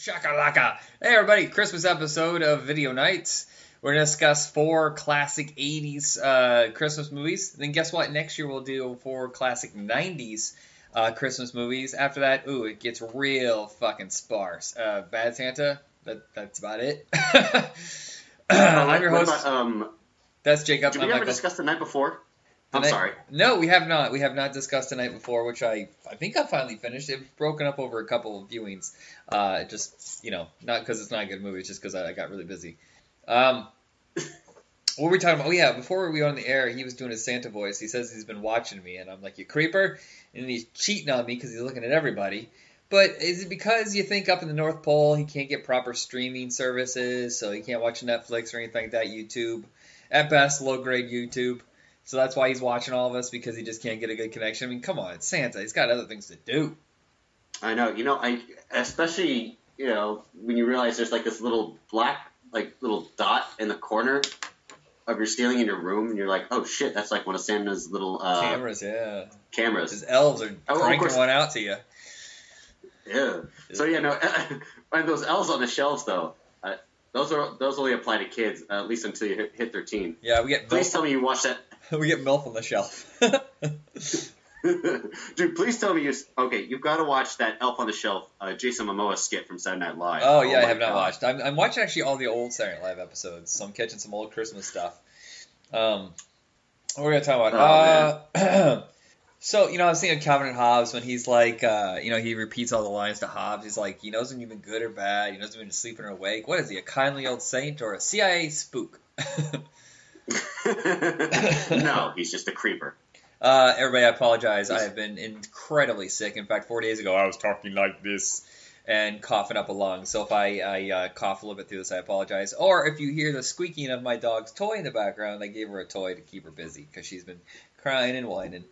Shakalaka. Hey everybody, Christmas episode of Video Nights. We're going to discuss 4 classic 80s Christmas movies. Then guess what? Next year we'll do 4 classic 90s Christmas movies. After that, it gets real fucking sparse. Bad Santa, that's about it. I'm your host. That's Jacob. Did we ever discuss The Night Before? Sorry. No, we have not. We have not discussed The Night Before, which I think I finally finished. It's broken up over a couple of viewings. Just, not because it's not a good movie, it's just because I got really busy. What were we talking about? Oh, yeah, before we were on the air, he was doing his Santa voice. He says he's been watching me, and I'm like, you creeper? And he's cheating on me because he's looking at everybody. But is it because you think up in the North Pole he can't get proper streaming services, so he can't watch Netflix or anything like that, YouTube? At best, low-grade YouTube. So that's why he's watching all of us, because he just can't get a good connection. I mean, come on, it's Santa. He's got other things to do. I know. Especially, when you realize there's like this little black, little dot in the corner of your ceiling in your room, and you're like, oh shit, that's like one of Santa's little cameras, yeah. Cameras. His elves are cranking one out to you. Yeah. So and those elves on the shelves though. Those only apply to kids, at least until you hit 13. Yeah, we get. Please tell me you watch that. We get MILF on the shelf. Dude, please tell me you've got to watch that Elf on the Shelf Jason Momoa skit from Saturday Night Live. Oh yeah, I have not watched. I'm watching actually all the old Saturday Night Live episodes, so I'm catching some old Christmas stuff. What we're gonna talk about? So, I was thinking of Calvin and Hobbes when he's like, he repeats all the lines to Hobbes. He's like, he knows when you've been good or bad. He knows when you're sleeping or awake. What is he, a kindly old saint or a CIA spook? No, he's just a creeper. Everybody, I apologize. I have been incredibly sick. In fact, 4 days ago, I was talking like this and coughing up a lung. So if I cough a little bit through this, I apologize. Or if you hear the squeaking of my dog's toy in the background, I gave her a toy to keep her busy because she's been crying and whining.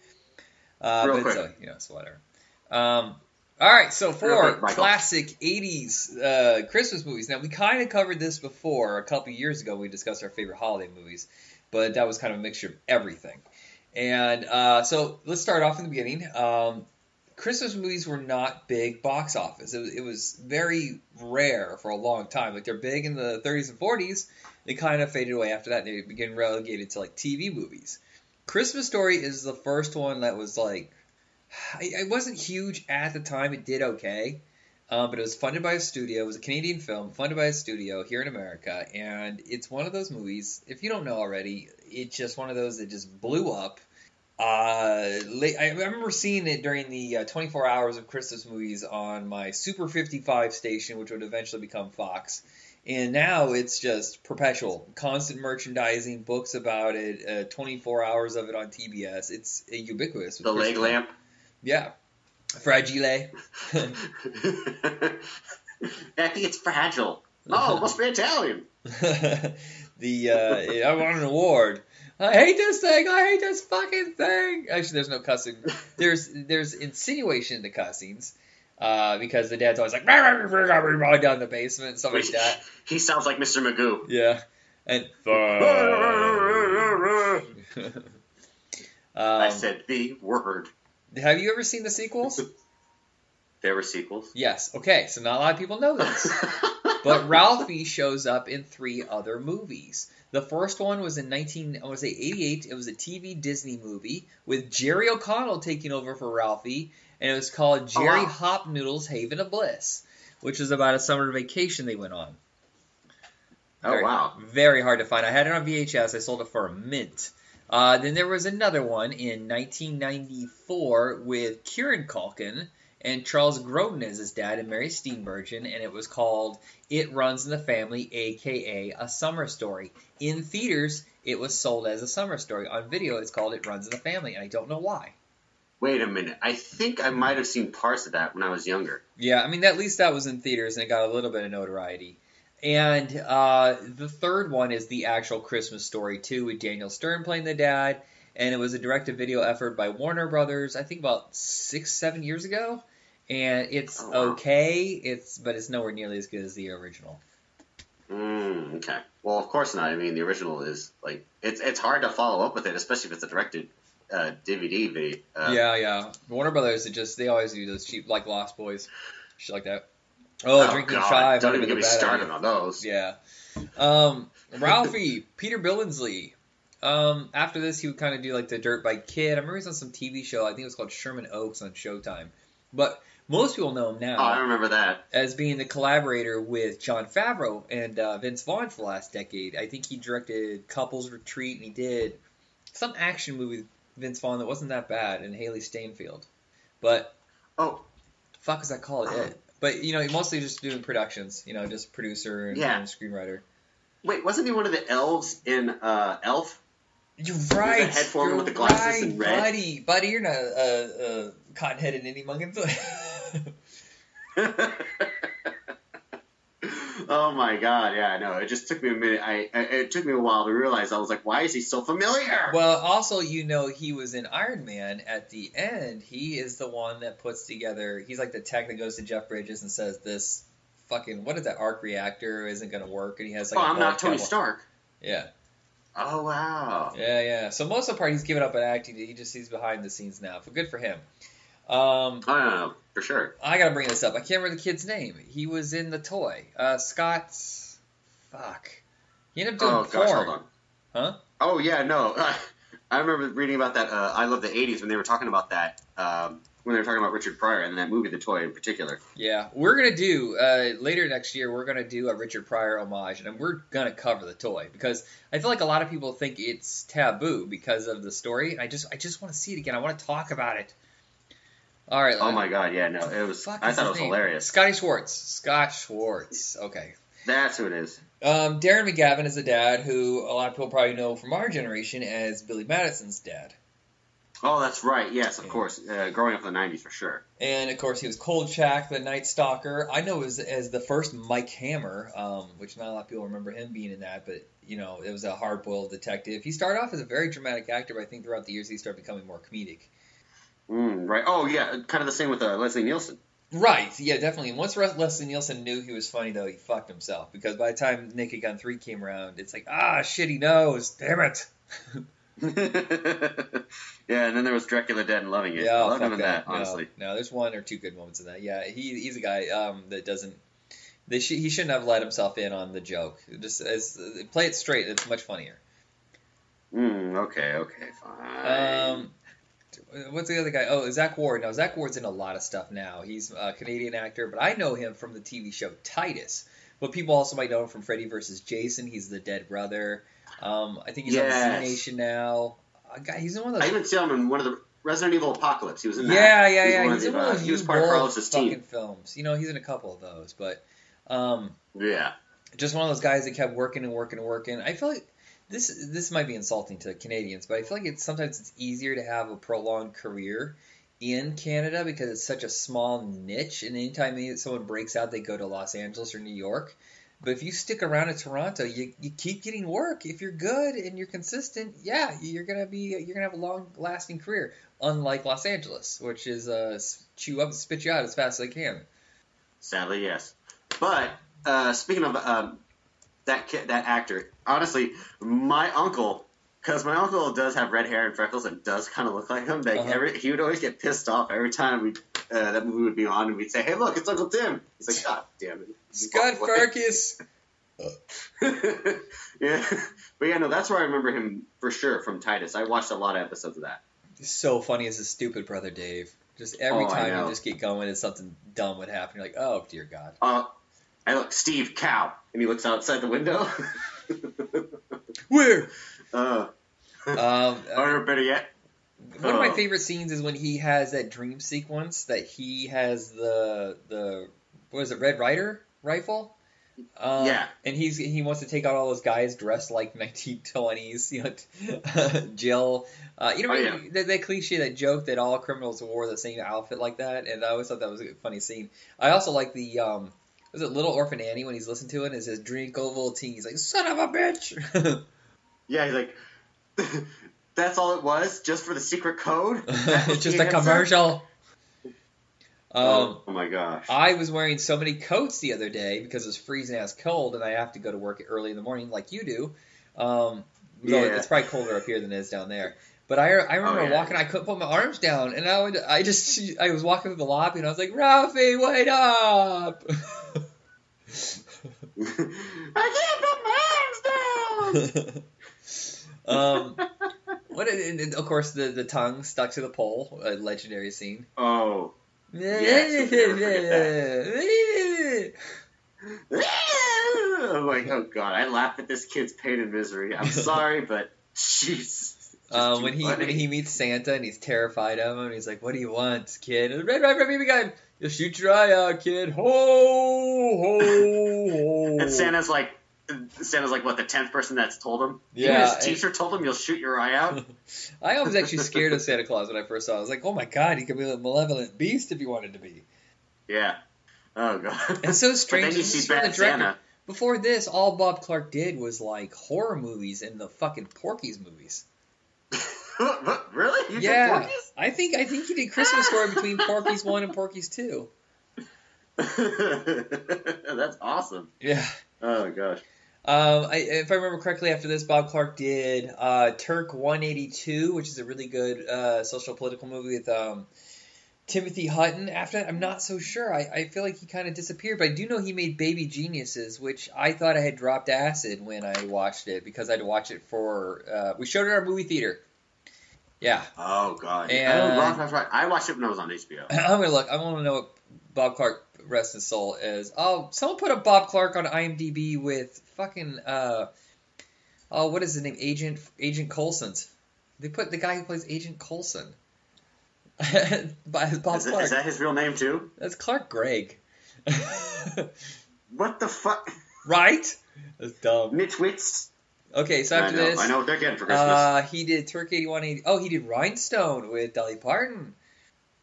Real quick. So whatever. All right, so 4 classic 80s Christmas movies. Now, we kind of covered this before. A couple years ago, we discussed our favorite holiday movies, but that was kind of a mixture of everything. And so let's start off in the beginning. Christmas movies were not big box office. It was very rare for a long time. Like, they're big in the 30s and 40s. They kind of faded away after that. They began relegated to, TV movies. Christmas Story is the first one that was it wasn't huge at the time. It did okay, but it was funded by a studio. It was a Canadian film funded by a studio here in America, and it's one of those movies, if you don't know already, it's just one of those that just blew up. I remember seeing it during the 24 Hours of Christmas Movies on my Super 55 station, which would eventually become Fox. And now it's just perpetual, constant merchandising, books about it, 24 hours of it on TBS. It's ubiquitous. The leg lamp? Yeah. Fragile. I think it's fragile. Oh, it must be Italian. I want an award. I hate this thing. I hate this fucking thing. Actually, there's no cussing. There's insinuation in the cussings. Because the dad's always like, down in the basement and stuff like that. He sounds like Mr. Magoo. Yeah. And I said the word. Have you ever seen the sequels? There were sequels? Yes. Okay, so not a lot of people know this. But Ralphie shows up in 3 other movies. The first one was in 1988. It was a TV Disney movie with Jerry O'Connell taking over for Ralphie. And it was called Jerry Hop Noodle's Haven of Bliss, which was about a summer vacation they went on. Wow. Very hard to find. I had it on VHS. I sold it for a mint. Then there was another one in 1994 with Kieran Culkin and Charles Grodin as his dad and Mary Steenburgen, and it was called It Runs in the Family, a.k.a. A Summer Story. In theaters, it was sold as A Summer Story. On video, it's called It Runs in the Family, and I don't know why. Wait a minute. I think I might have seen parts of that when I was younger. Yeah, I mean, at least that was in theaters, and it got a little bit of notoriety. And the third one is the actual Christmas Story 2 with Daniel Stern playing the dad, and it was a direct-to-video effort by Warner Brothers, I think about 6-7 years ago. And it's okay, but it's nowhere nearly as good as the original. Okay. Well, of course not. I mean, the original is, it's hard to follow up with it, especially if it's a directed DVD video. Yeah. Warner Brothers, they always do those cheap, like Lost Boys, shit like that. Oh, drinking God. chai. Don't even get me started on those. Yeah. Ralphie, Peter Billingsley. After this, he would kind of do like the Dirt Bike Kid. I remember he was on some TV show. I think it was called Sherman Oaks on Showtime. But most people know him now. Oh, I remember that. As being the collaborator with Jon Favreau and Vince Vaughn for the last decade. I think he directed Couples Retreat, and he did some action movie with Vince Vaughn that wasn't that bad, and Haley Steinfeld. But fuck, is that called it? But he mostly just doing productions. Just producer and screenwriter. Wait, wasn't he one of the elves in Elf? You're right. The head form with the glasses in red. Buddy, you're not a cotton-headed Indy Muggins. Oh my God! Yeah, I know. It just took me a minute. It took me a while to realize. I was like, why is he so familiar? Well, also, he was in Iron Man. At the end, he is the one that puts together. He's like the tech that goes to Jeff Bridges and says, "This fucking what is that arc reactor isn't going to work," and he has like. Oh, I'm not Tony Stark. Yeah. Oh wow. Yeah. So most of the part, he's given up on acting. He's behind the scenes now. But good for him. No, for sure. I gotta bring this up. I can't remember the kid's name. He was in The Toy. Scott's. Fuck. He ended up doing porn. Gosh, hold on. Huh? Oh yeah, no. I remember reading about that. I Love the '80s when they were talking about that. When they were talking about Richard Pryor and that movie, The Toy, in particular. Yeah, we're gonna do later next year. We're gonna do a Richard Pryor homage, and we're gonna cover The Toy because I feel like a lot of people think it's taboo because of the story. I just want to see it again. I want to talk about it. All right. Oh my God, yeah, no, it was. I thought it was hilarious. Scotty Schwartz. Scott Schwartz. Okay. That's who it is. Darren McGavin is a dad who a lot of people probably know from our generation as Billy Madison's dad. Oh, that's right. Yes, of course. Growing up in the 90s, for sure. And, of course, he was Kolchak, the Night Stalker. I know as the first Mike Hammer, which not a lot of people remember him being in that, but, it was a hard-boiled detective. He started off as a very dramatic actor, but I think throughout the years he started becoming more comedic. Right. Oh, yeah. Kind of the same with Leslie Nielsen. Right. Yeah, definitely. And once Leslie Nielsen knew he was funny, though, he fucked himself. Because by the time Naked Gun 3 came around, it's like, shit, he knows. Damn it. Yeah, and then there was Dracula Dead and Loving It. Yeah, I love him in that, honestly. No, there's one or two good moments in that. Yeah, he's a guy that doesn't... he shouldn't have let himself in on the joke. Just play it straight. It's much funnier. Okay, fine. What's the other guy? Oh, Zach Ward. Now, Zach Ward's in a lot of stuff now. He's a Canadian actor, but I know him from the TV show Titus. But people also might know him from Freddy vs. Jason. He's the dead brother. I think he's on Z Nation now. He's in one of those. I even saw him in one of the Resident Evil Apocalypse. He was in that. Yeah. He's in one of those. He was part of Carlos's team. Films. He's in a couple of those, but yeah, just one of those guys that kept working. I feel like this might be insulting to Canadians, but I feel like sometimes it's easier to have a prolonged career in Canada because it's such a small niche, and anytime someone breaks out, they go to Los Angeles or New York. But if you stick around in Toronto, you keep getting work. If you're good and you're consistent, you're gonna have a long-lasting career. Unlike Los Angeles, which is chew up and spit you out as fast as they can. Sadly, yes. But speaking of that actor, honestly, my uncle, because my uncle does have red hair and freckles and does kind of look like him. He would always get pissed off every time that movie would be on, and we'd say, "Hey, look, it's Uncle Tim." He's like, "God damn it, Scott Farkas." Yeah, but yeah, no, that's where I remember him for sure from Titus. I watched a lot of episodes of that. He's so funny as his stupid brother Dave. Just every time you just get going and something dumb would happen, you're like, "Oh dear God." I look, Steve Cow, and he looks outside the window. Where? Or better yet. One of my favorite scenes is when he has that dream sequence that he has the what is it, Red Ryder rifle? Yeah. And he wants to take out all those guys dressed like 1920s, Jill. That cliche, that joke that all criminals wore the same outfit like that, and I always thought that was a funny scene. I also like the was it Little Orphan Annie when he's listening to it and it says drink Ovaltine, he's like, son of a bitch. Yeah, he's like, that's all it was, just for the secret code? Just a commercial. Oh my gosh. I was wearing so many coats the other day because it was freezing ass cold and I have to go to work early in the morning like you do. It's probably colder up here than it is down there. But I remember walking. I couldn't put my arms down, and I was walking through the lobby, and I was like, Ralphie, wait up! I can't put my arms down. And of course the tongue stuck to the pole, a legendary scene. Oh. Yes, I'm like, oh god, I laugh at this kid's pain and misery. I'm sorry, but jeez. When he meets Santa and he's terrified of him, and he's like, "What do you want, kid?" Red baby gun. You'll shoot your eye out, kid. Ho ho ho. And Santa's like, what, the 10th person that's told him? Yeah. Even his teacher told him you'll shoot your eye out? I was actually scared of Santa Claus when I first saw it. I was like, oh my god, he could be a malevolent beast if he wanted to be. Yeah. Oh god. It's so strange. But then you see Bad Santa. Before this, all Bob Clark did was like horror movies and the fucking Porky's movies. Really? You did Porky's? I think he did Christmas Story between Porky's 1 and Porky's 2. That's awesome. Yeah. Oh gosh. If I remember correctly, after this, Bob Clark did Turk 182, which is a really good social political movie with Timothy Hutton. After that, I'm not so sure. I feel like he kind of disappeared, but I do know he made Baby Geniuses, which I thought I had dropped acid when I watched it because I had to watch it for. We showed it at our movie theater. Yeah. Oh god. And that's right. I watched it when I was on HBO. I'm gonna look. I want to know what Bob Clark, rest his soul, is. Oh, someone put a Bob Clark on IMDb with fucking what is his name? Agent Coulson's. They put the guy who plays Agent Coulson. Bob Clark. Is that his real name too? That's Clark Gregg. What the fuck? Right? That's dumb. Nitwits. Okay, so after this, I know what they're getting for Christmas. He did Turk 8180. Oh, he did Rhinestone with Dolly Parton.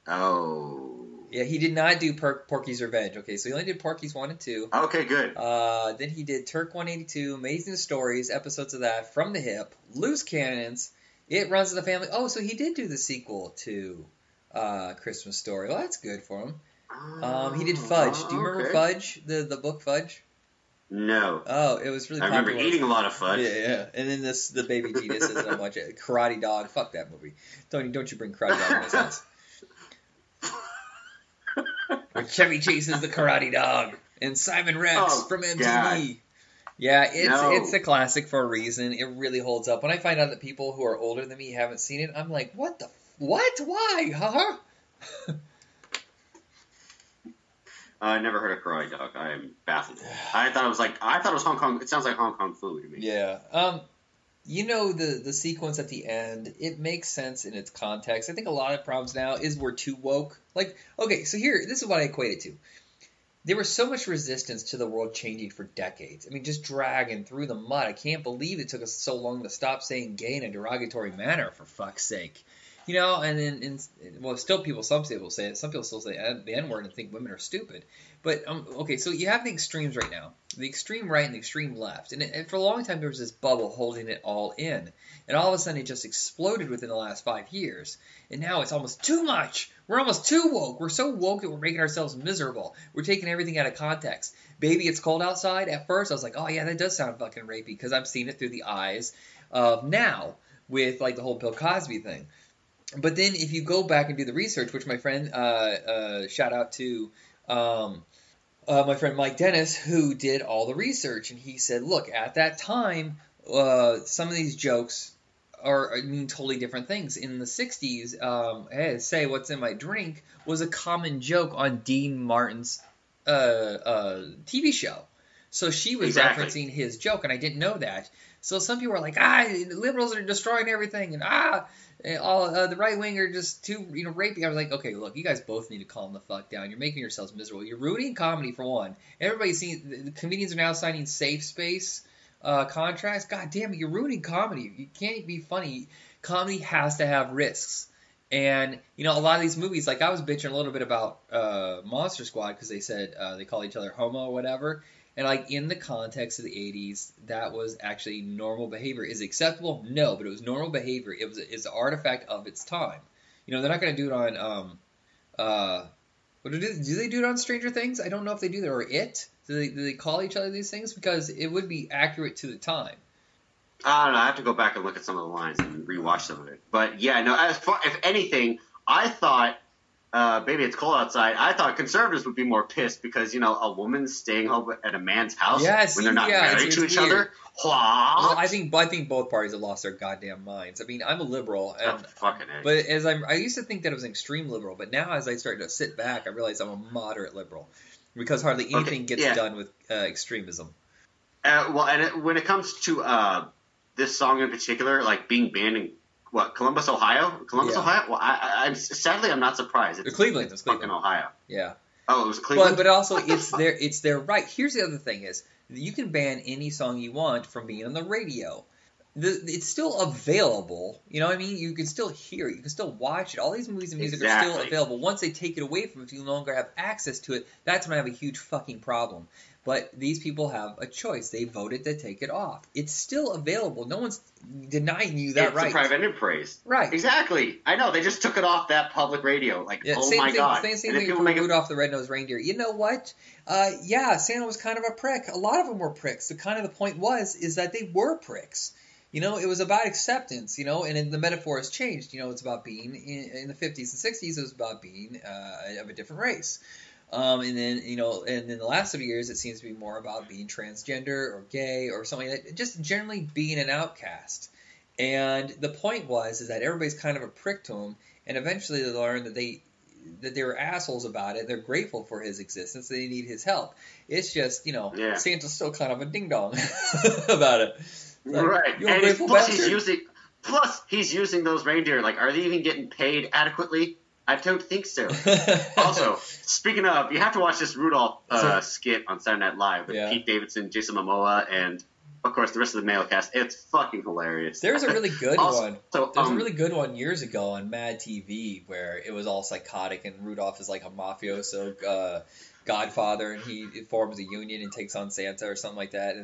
Oh. Yeah, he did not do Porky's Revenge. Okay, so he only did Porky's 1 and 2. Okay, good. Then he did Turk 182, Amazing Stories, episodes of that, From the Hip, Loose Cannons, It Runs in the Family. Oh, so he did do the sequel to Christmas Story. Well, that's good for him. He did Fudge. Do you remember Fudge? The book Fudge? No. Oh, it was really popular. I remember eating a lot of fudge. Yeah. And then the Baby Geniuses and a bunch of Karate Dog. Fuck that movie. Don't you bring Karate Dog in this house. Where Chevy chases the Karate Dog and Simon Rex from MTV. God. Yeah, it's a classic for a reason. It really holds up. When I find out that people who are older than me haven't seen it, I'm like, what? Why? Huh? I never heard of Karate Dog. I am baffled. I thought it was Hong Kong. It sounds like Hong Kong food to me. Yeah. You know, the sequence at the end, it makes sense in its context. I think a lot of problems now is we're too woke. Like, okay, so this is what I equate it to. There was so much resistance to the world changing for decades. I mean, just dragging through the mud. I can't believe it took us so long to stop saying gay in a derogatory manner, for fuck's sake. You know, and then, some people say it. Some people still say the N-word and think women are stupid. But, okay, so you have the extremes right now. The extreme right and the extreme left. And for a long time, there was this bubble holding it all in. And all of a sudden, it just exploded within the last 5 years. And now it's almost too much. We're almost too woke. We're so woke that we're making ourselves miserable. We're taking everything out of context. Baby, it's cold outside. At first, I was like, oh, yeah, that does sound fucking rapey, because I'm seeing it through the eyes of now with, like, the whole Bill Cosby thing. But then if you go back and do the research, which my friend, shout out to my friend Mike Dennis, who did all the research, and he said, look, at that time, some of these jokes mean totally different things. In the 60s, hey, say what's in my drink was a common joke on Dean Martin's TV show. So she was referencing his joke, and I didn't know that. So some people are like, liberals are destroying everything, and the right wing are just too, rapey. I was like, okay, look, you guys both need to calm the fuck down. You're making yourselves miserable. You're ruining comedy for one. Everybody's seeing the comedians are now signing safe space contracts. God damn it, you're ruining comedy. You can't be funny. Comedy has to have risks. And a lot of these movies, like I was bitching a little bit about Monster Squad because they said they call each other homo or whatever. And like in the context of the 80s, that was actually normal behavior. Is it acceptable? No, but it was normal behavior. It's an artifact of its time. They're not going to do it on do they do it on Stranger Things? I don't know if they do that, or It. Do they call each other these things? Because it would be accurate to the time. I don't know. I have to go back and look at some of the lines and rewatch some of it. But yeah, no. As far, if anything, I thought, "Baby, It's Cold Outside." I thought conservatives would be more pissed because a woman's staying home at a man's house when they're not married to each other. What? Well, I think both parties have lost their goddamn minds. I mean, I'm a liberal, but I used to think that I was an extreme liberal, but now as I start to sit back, I realize I'm a moderate liberal because hardly anything gets done with extremism. Well, and when it comes to this song in particular, like being banned in Columbus, Ohio. Ohio. Well, I'm not surprised. It's Cleveland. It's fucking Ohio. Yeah. Oh, it was Cleveland. But also it's their right. Here's the other thing is you can ban any song you want from being on the radio. It's still available. You know what I mean? You can still hear it. You can still watch it. All these movies and music are still available. Once they take it away from you, if you no longer have access to it, that's when I have a huge fucking problem. But these people have a choice. They voted to take it off. It's still available. No one's denying you that right. It's a private enterprise. Right. Exactly. I know. They just took it off that public radio. Like, God. Same thing for Rudolph the Red-Nosed Reindeer. You know what? Santa was kind of a prick. A lot of them were pricks. The point is that they were pricks. It was about acceptance, and the metaphor has changed. It's about being in the 50s and 60s, it was about being of a different race. And then the last 30 years, it seems to be more about being transgender or gay or something like that, just generally being an outcast. And the point is that everybody's kind of a prick to him, and eventually they learn that they were assholes about it. They're grateful for his existence. They need his help. It's just, Santa's still kind of a ding-dong about it. Like, right. And plus he's using those reindeer. Like, are they even getting paid adequately? I don't think so. Also, speaking of, you have to watch this Rudolph skit on Saturday Night Live with Pete Davidson, Jason Momoa, and of course the rest of the male cast. It's fucking hilarious. There's a really good one. There's a really good one years ago on Mad TV where it was all psychotic and Rudolph is like a mafioso godfather and he forms a union and takes on Santa or something like that.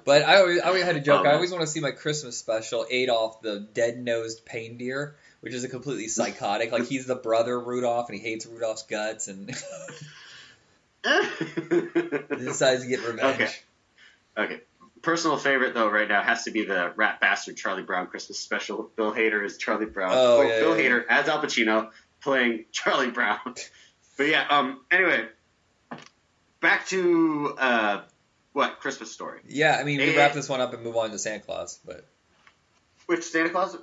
But I always had a joke. I always want to see my Christmas special, Adolf the dead-nosed reindeer, which is a completely psychotic. Like, he's the brother of Rudolph, and he hates Rudolph's guts, and he decides to get revenge. Okay. Personal favorite, though, right now has to be the rat bastard Charlie Brown Christmas special. Bill Hader is Charlie Brown. Bill Hader as Al Pacino playing Charlie Brown. But yeah, anyway, back to Christmas Story. Yeah, I mean, we wrap this one up and move on to Santa Claus, but which Santa Claus?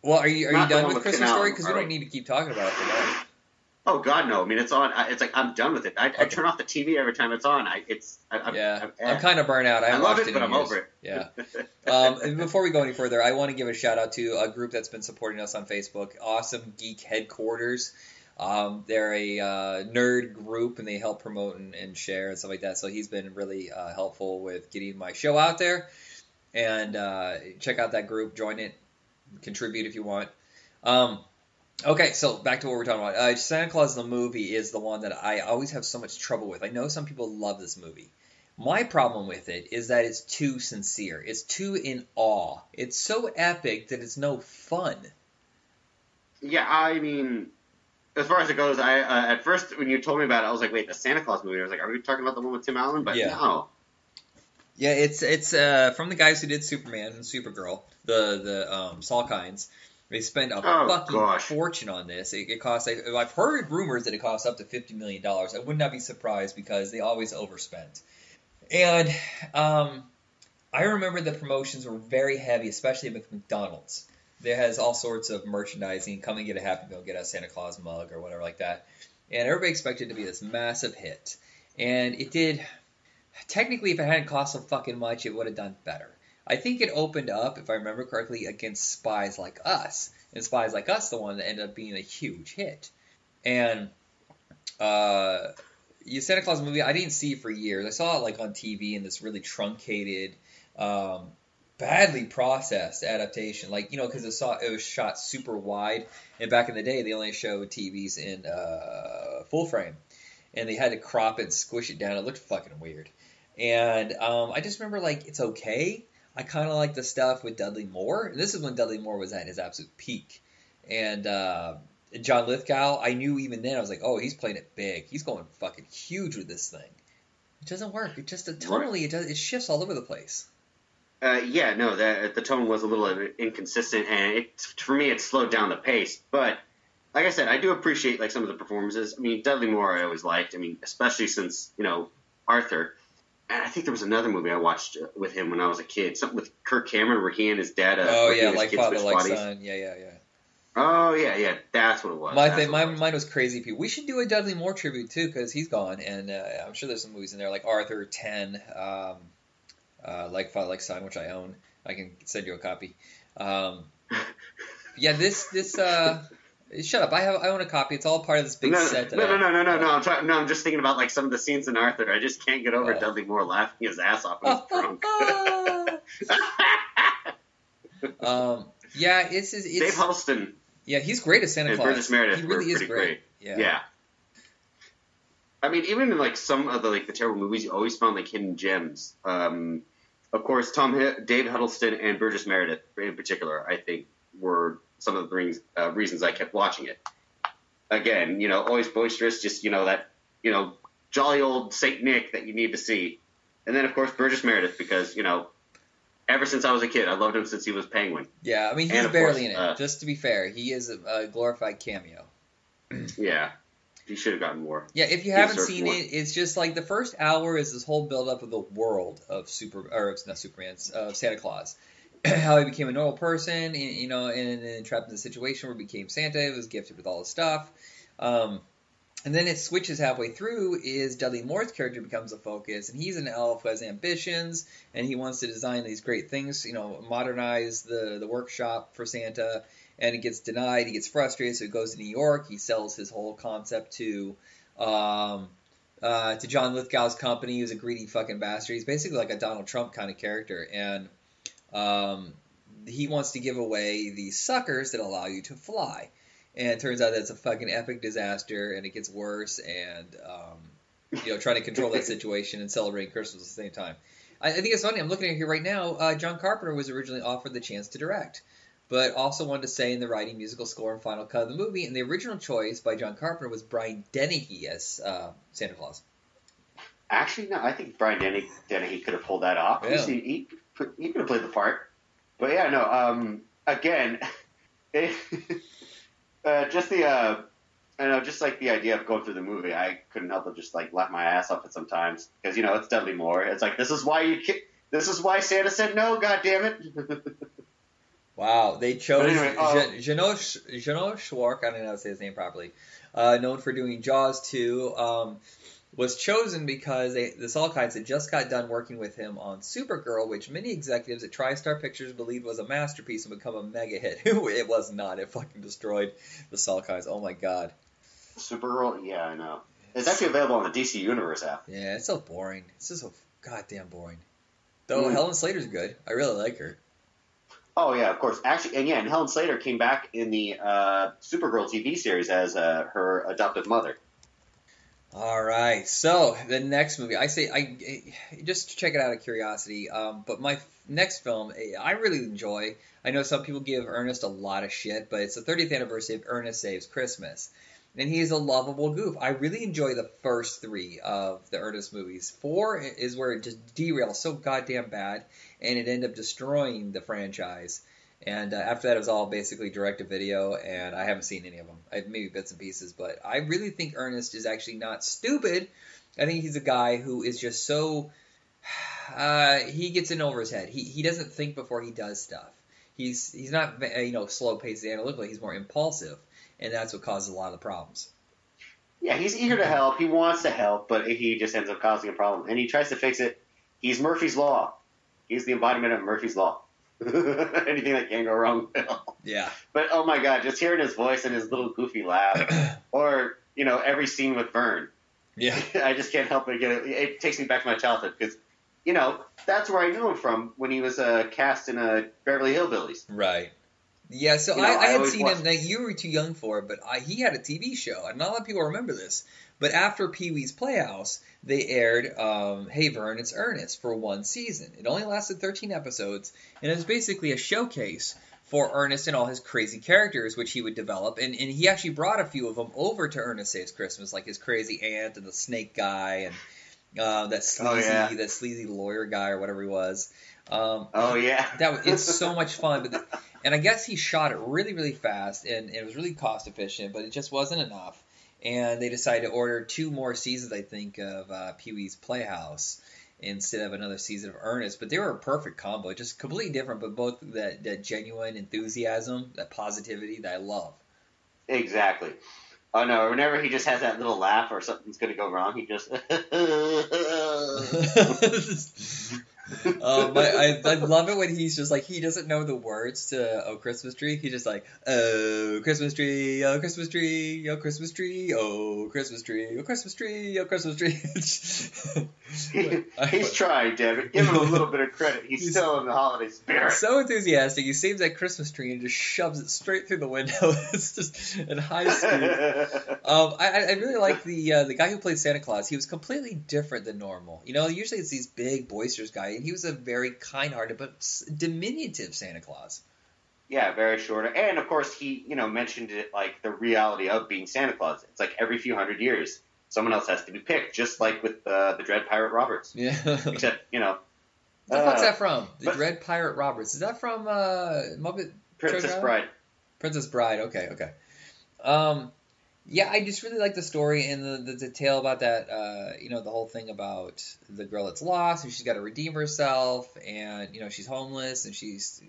Well, are you done with Christmas Story? Because we don't need to keep talking about it today. Oh God, no! I mean, it's on. It's like I'm done with it. I turn off the TV every time it's on. I'm kind of burnt out. I love it, but I'm over it. Yeah. And before we go any further, I want to give a shout out to a group that's been supporting us on Facebook, Awesome Geek Headquarters. They're a nerd group, and they help promote and share and stuff like that. So he's been really helpful with getting my show out there. And check out that group, join it, contribute if you want. Okay, so back to what we're talking about. Santa Claus the movie is the one that I always have so much trouble with. I know some people love this movie. My problem with it is that it's too sincere. It's too in awe. It's so epic that it's no fun. Yeah, I mean, as far as it goes, I at first when you told me about it, I was like, wait, the Santa Claus movie? I was like, are we talking about the one with Tim Allen? But no. Yeah, it's from the guys who did Superman and Supergirl, the Saul Kynes. They spent a fucking fortune on this. It costs. I've heard rumors that it costs up to $50 million. I would not be surprised because they always overspent. And I remember the promotions were very heavy, especially with McDonald's. There has all sorts of merchandising. Come and get a Happy Meal, get a Santa Claus mug or whatever like that. And everybody expected it to be this massive hit. And it did. Technically, if it hadn't cost so fucking much, it would have done better. I think it opened up, if I remember correctly, against Spies Like Us. And Spies Like Us, the one that ended up being a huge hit. And Santa Claus movie, I didn't see it for years. I saw it like on TV in this really truncated, badly processed adaptation. Like, because it was shot super wide. And back in the day, they only showed TVs in full frame. And they had to crop it and squish it down. It looked fucking weird. And I just remember, like, it's okay. I kind of like the stuff with Dudley Moore. And this is when Dudley Moore was at his absolute peak. And John Lithgow, I knew even then, I was like, oh, he's playing it big. He's going fucking huge with this thing. It doesn't work. It just, tonally, it shifts all over the place. Yeah, no, the tone was a little inconsistent, and for me, it slowed down the pace. But like I said, I do appreciate like some of the performances. I mean, Dudley Moore, I always liked. I mean, especially since Arthur. And I think there was another movie I watched with him when I was a kid, something with Kirk Cameron, where he and his dad. Like Father, like Son. Yeah. Oh yeah, that's what it was. Mine was Crazy People. We should do a Dudley Moore tribute too, because he's gone, and I'm sure there's some movies in there like Arthur, 10. Like Father, like Son, which I own. I can send you a copy. This shut up. I own a copy. It's all part of this big set. No. I'm just thinking about like some of the scenes in Arthur. I just can't get over Dudley Moore laughing his ass off when he's drunk. It's Dave Huddleston. Yeah, he's great as Santa Claus. Burgess Meredith he really is great. Yeah. I mean, even in like some of the terrible movies, you always found like hidden gems. Of course, Dave Huddleston and Burgess Meredith, in particular, I think were some of the reasons I kept watching it. Again, always boisterous, just that jolly old Saint Nick that you need to see, and then of course Burgess Meredith because ever since I was a kid, I loved him since he was Penguin. Yeah, I mean he's barely in it. Just to be fair, he is a glorified cameo. Yeah. He should have gotten more. Yeah, if you haven't seen it, it's just like the first hour is this whole build up of the world of Santa Claus. How he became a normal person, and trapped in a situation where he became Santa, was gifted with all this stuff. And then it switches halfway through, is Dudley Moore's character becomes a focus, and he's an elf who has ambitions, and he wants to design these great things, modernize the workshop for Santa. And it gets denied. He gets frustrated, so he goes to New York. He sells his whole concept to John Lithgow's company, who's a greedy fucking bastard. He's basically like a Donald Trump kind of character, and he wants to give away these suckers that allow you to fly. And it turns out that's a fucking epic disaster, and it gets worse. And trying to control that situation and celebrating Christmas at the same time. I think it's funny. I'm looking at it here right now. John Carpenter was originally offered the chance to direct, but also wanted to say in the writing, musical score, and final cut of the movie. And the original choice by John Carpenter was Brian Dennehy as Santa Claus. Actually, no, I think Brian Dennehy could have pulled that off. Yeah. He could have played the part. But yeah, no. Again, just like the idea of going through the movie, I couldn't help but just like laugh my ass off at sometimes because it's Dudley Moore. It's like this is why Santa said no. God damn it. Wow, they chose Janos Schwartz, I don't know how to say his name properly, known for doing Jaws 2, was chosen because the Salkinds had just got done working with him on Supergirl, which many executives at TriStar Pictures believed was a masterpiece and become a mega hit. It was not. It fucking destroyed the Salkinds. Oh my god. Supergirl? Yeah, I know. It's actually available on the DC Universe app. Yeah, it's so boring. It's just so goddamn boring. Though Helen Slater's good. I really like her. Oh, yeah, of course. Actually, and Helen Slater came back in the Supergirl TV series as her adoptive mother. All right. So, the next movie. I just check it out of curiosity. But my next film, I really enjoy. I know some people give Ernest a lot of shit, but it's the 30th anniversary of Ernest Saves Christmas. And he is a lovable goof. I really enjoy the first 3 of the Ernest movies. 4 is where it just derails so goddamn bad, and it ended up destroying the franchise. And after that, it was all basically direct-to-video, and I haven't seen any of them. Maybe bits and pieces, but I really think Ernest is actually not stupid. I think he's a guy who is just so... he gets in over his head. He doesn't think before he does stuff. He's not slow-paced analytically. He's more impulsive. And that's what causes a lot of the problems. Yeah, he's eager to help. He wants to help, but he just ends up causing a problem. And he tries to fix it. He's Murphy's Law. He's the embodiment of Murphy's Law. Anything that can go wrong will. Yeah. But, oh, my God, just hearing his voice and his little goofy laugh. Or, every scene with Vern. Yeah. I just can't help but get it. It takes me back to my childhood because, that's where I knew him from when he was cast in Beverly Hillbillies. Right. Yeah, so I had seen him. Now, you were too young for it, but he had a TV show. And not a lot of people remember this. But after Pee-wee's Playhouse, they aired Hey Vern, It's Ernest for 1 season. It only lasted 13 episodes, and it was basically a showcase for Ernest and all his crazy characters, which he would develop. And he actually brought a few of them over to Ernest Saves Christmas, like his crazy aunt and the snake guy that sleazy lawyer guy or whatever he was. Yeah. It's so much fun. And I guess he shot it really, really fast, and it was really cost efficient, but it just wasn't enough. And they decided to order 2 more seasons, I think, of Pee-wee's Playhouse instead of another season of Ernest. But they were a perfect combo, just completely different, but both that genuine enthusiasm, that positivity that I love. Exactly. Oh no! Whenever he just has that little laugh or something's going to go wrong, he just. I love it when he's just like, he doesn't know the words to "Oh Christmas Tree." He's just like, "Oh Christmas tree, oh Christmas tree, oh Christmas tree, oh Christmas tree, oh Christmas tree, oh Christmas tree." He's trying, damn it. Give him a little bit of credit. He's still in the holiday spirit. So enthusiastic. He saves that Christmas tree and just shoves it straight through the window. It's just at high speed. I really like the guy who played Santa Claus. He was completely different than normal. Usually it's these big, boisterous guys, and he was a very kind-hearted but diminutive Santa Claus. Yeah, very short. And, of course, he, mentioned it like the reality of being Santa Claus. It's like every few hundred years, someone else has to be picked, just like with the Dread Pirate Roberts. Yeah. Except, What the fuck's that from? The Dread Pirate Roberts. Is that from Muppet Princess Bride. Princess Bride. Okay. Yeah, I just really like the story and the detail about that, the whole thing about the girl that's lost and she's got to redeem herself and, she's homeless and she's,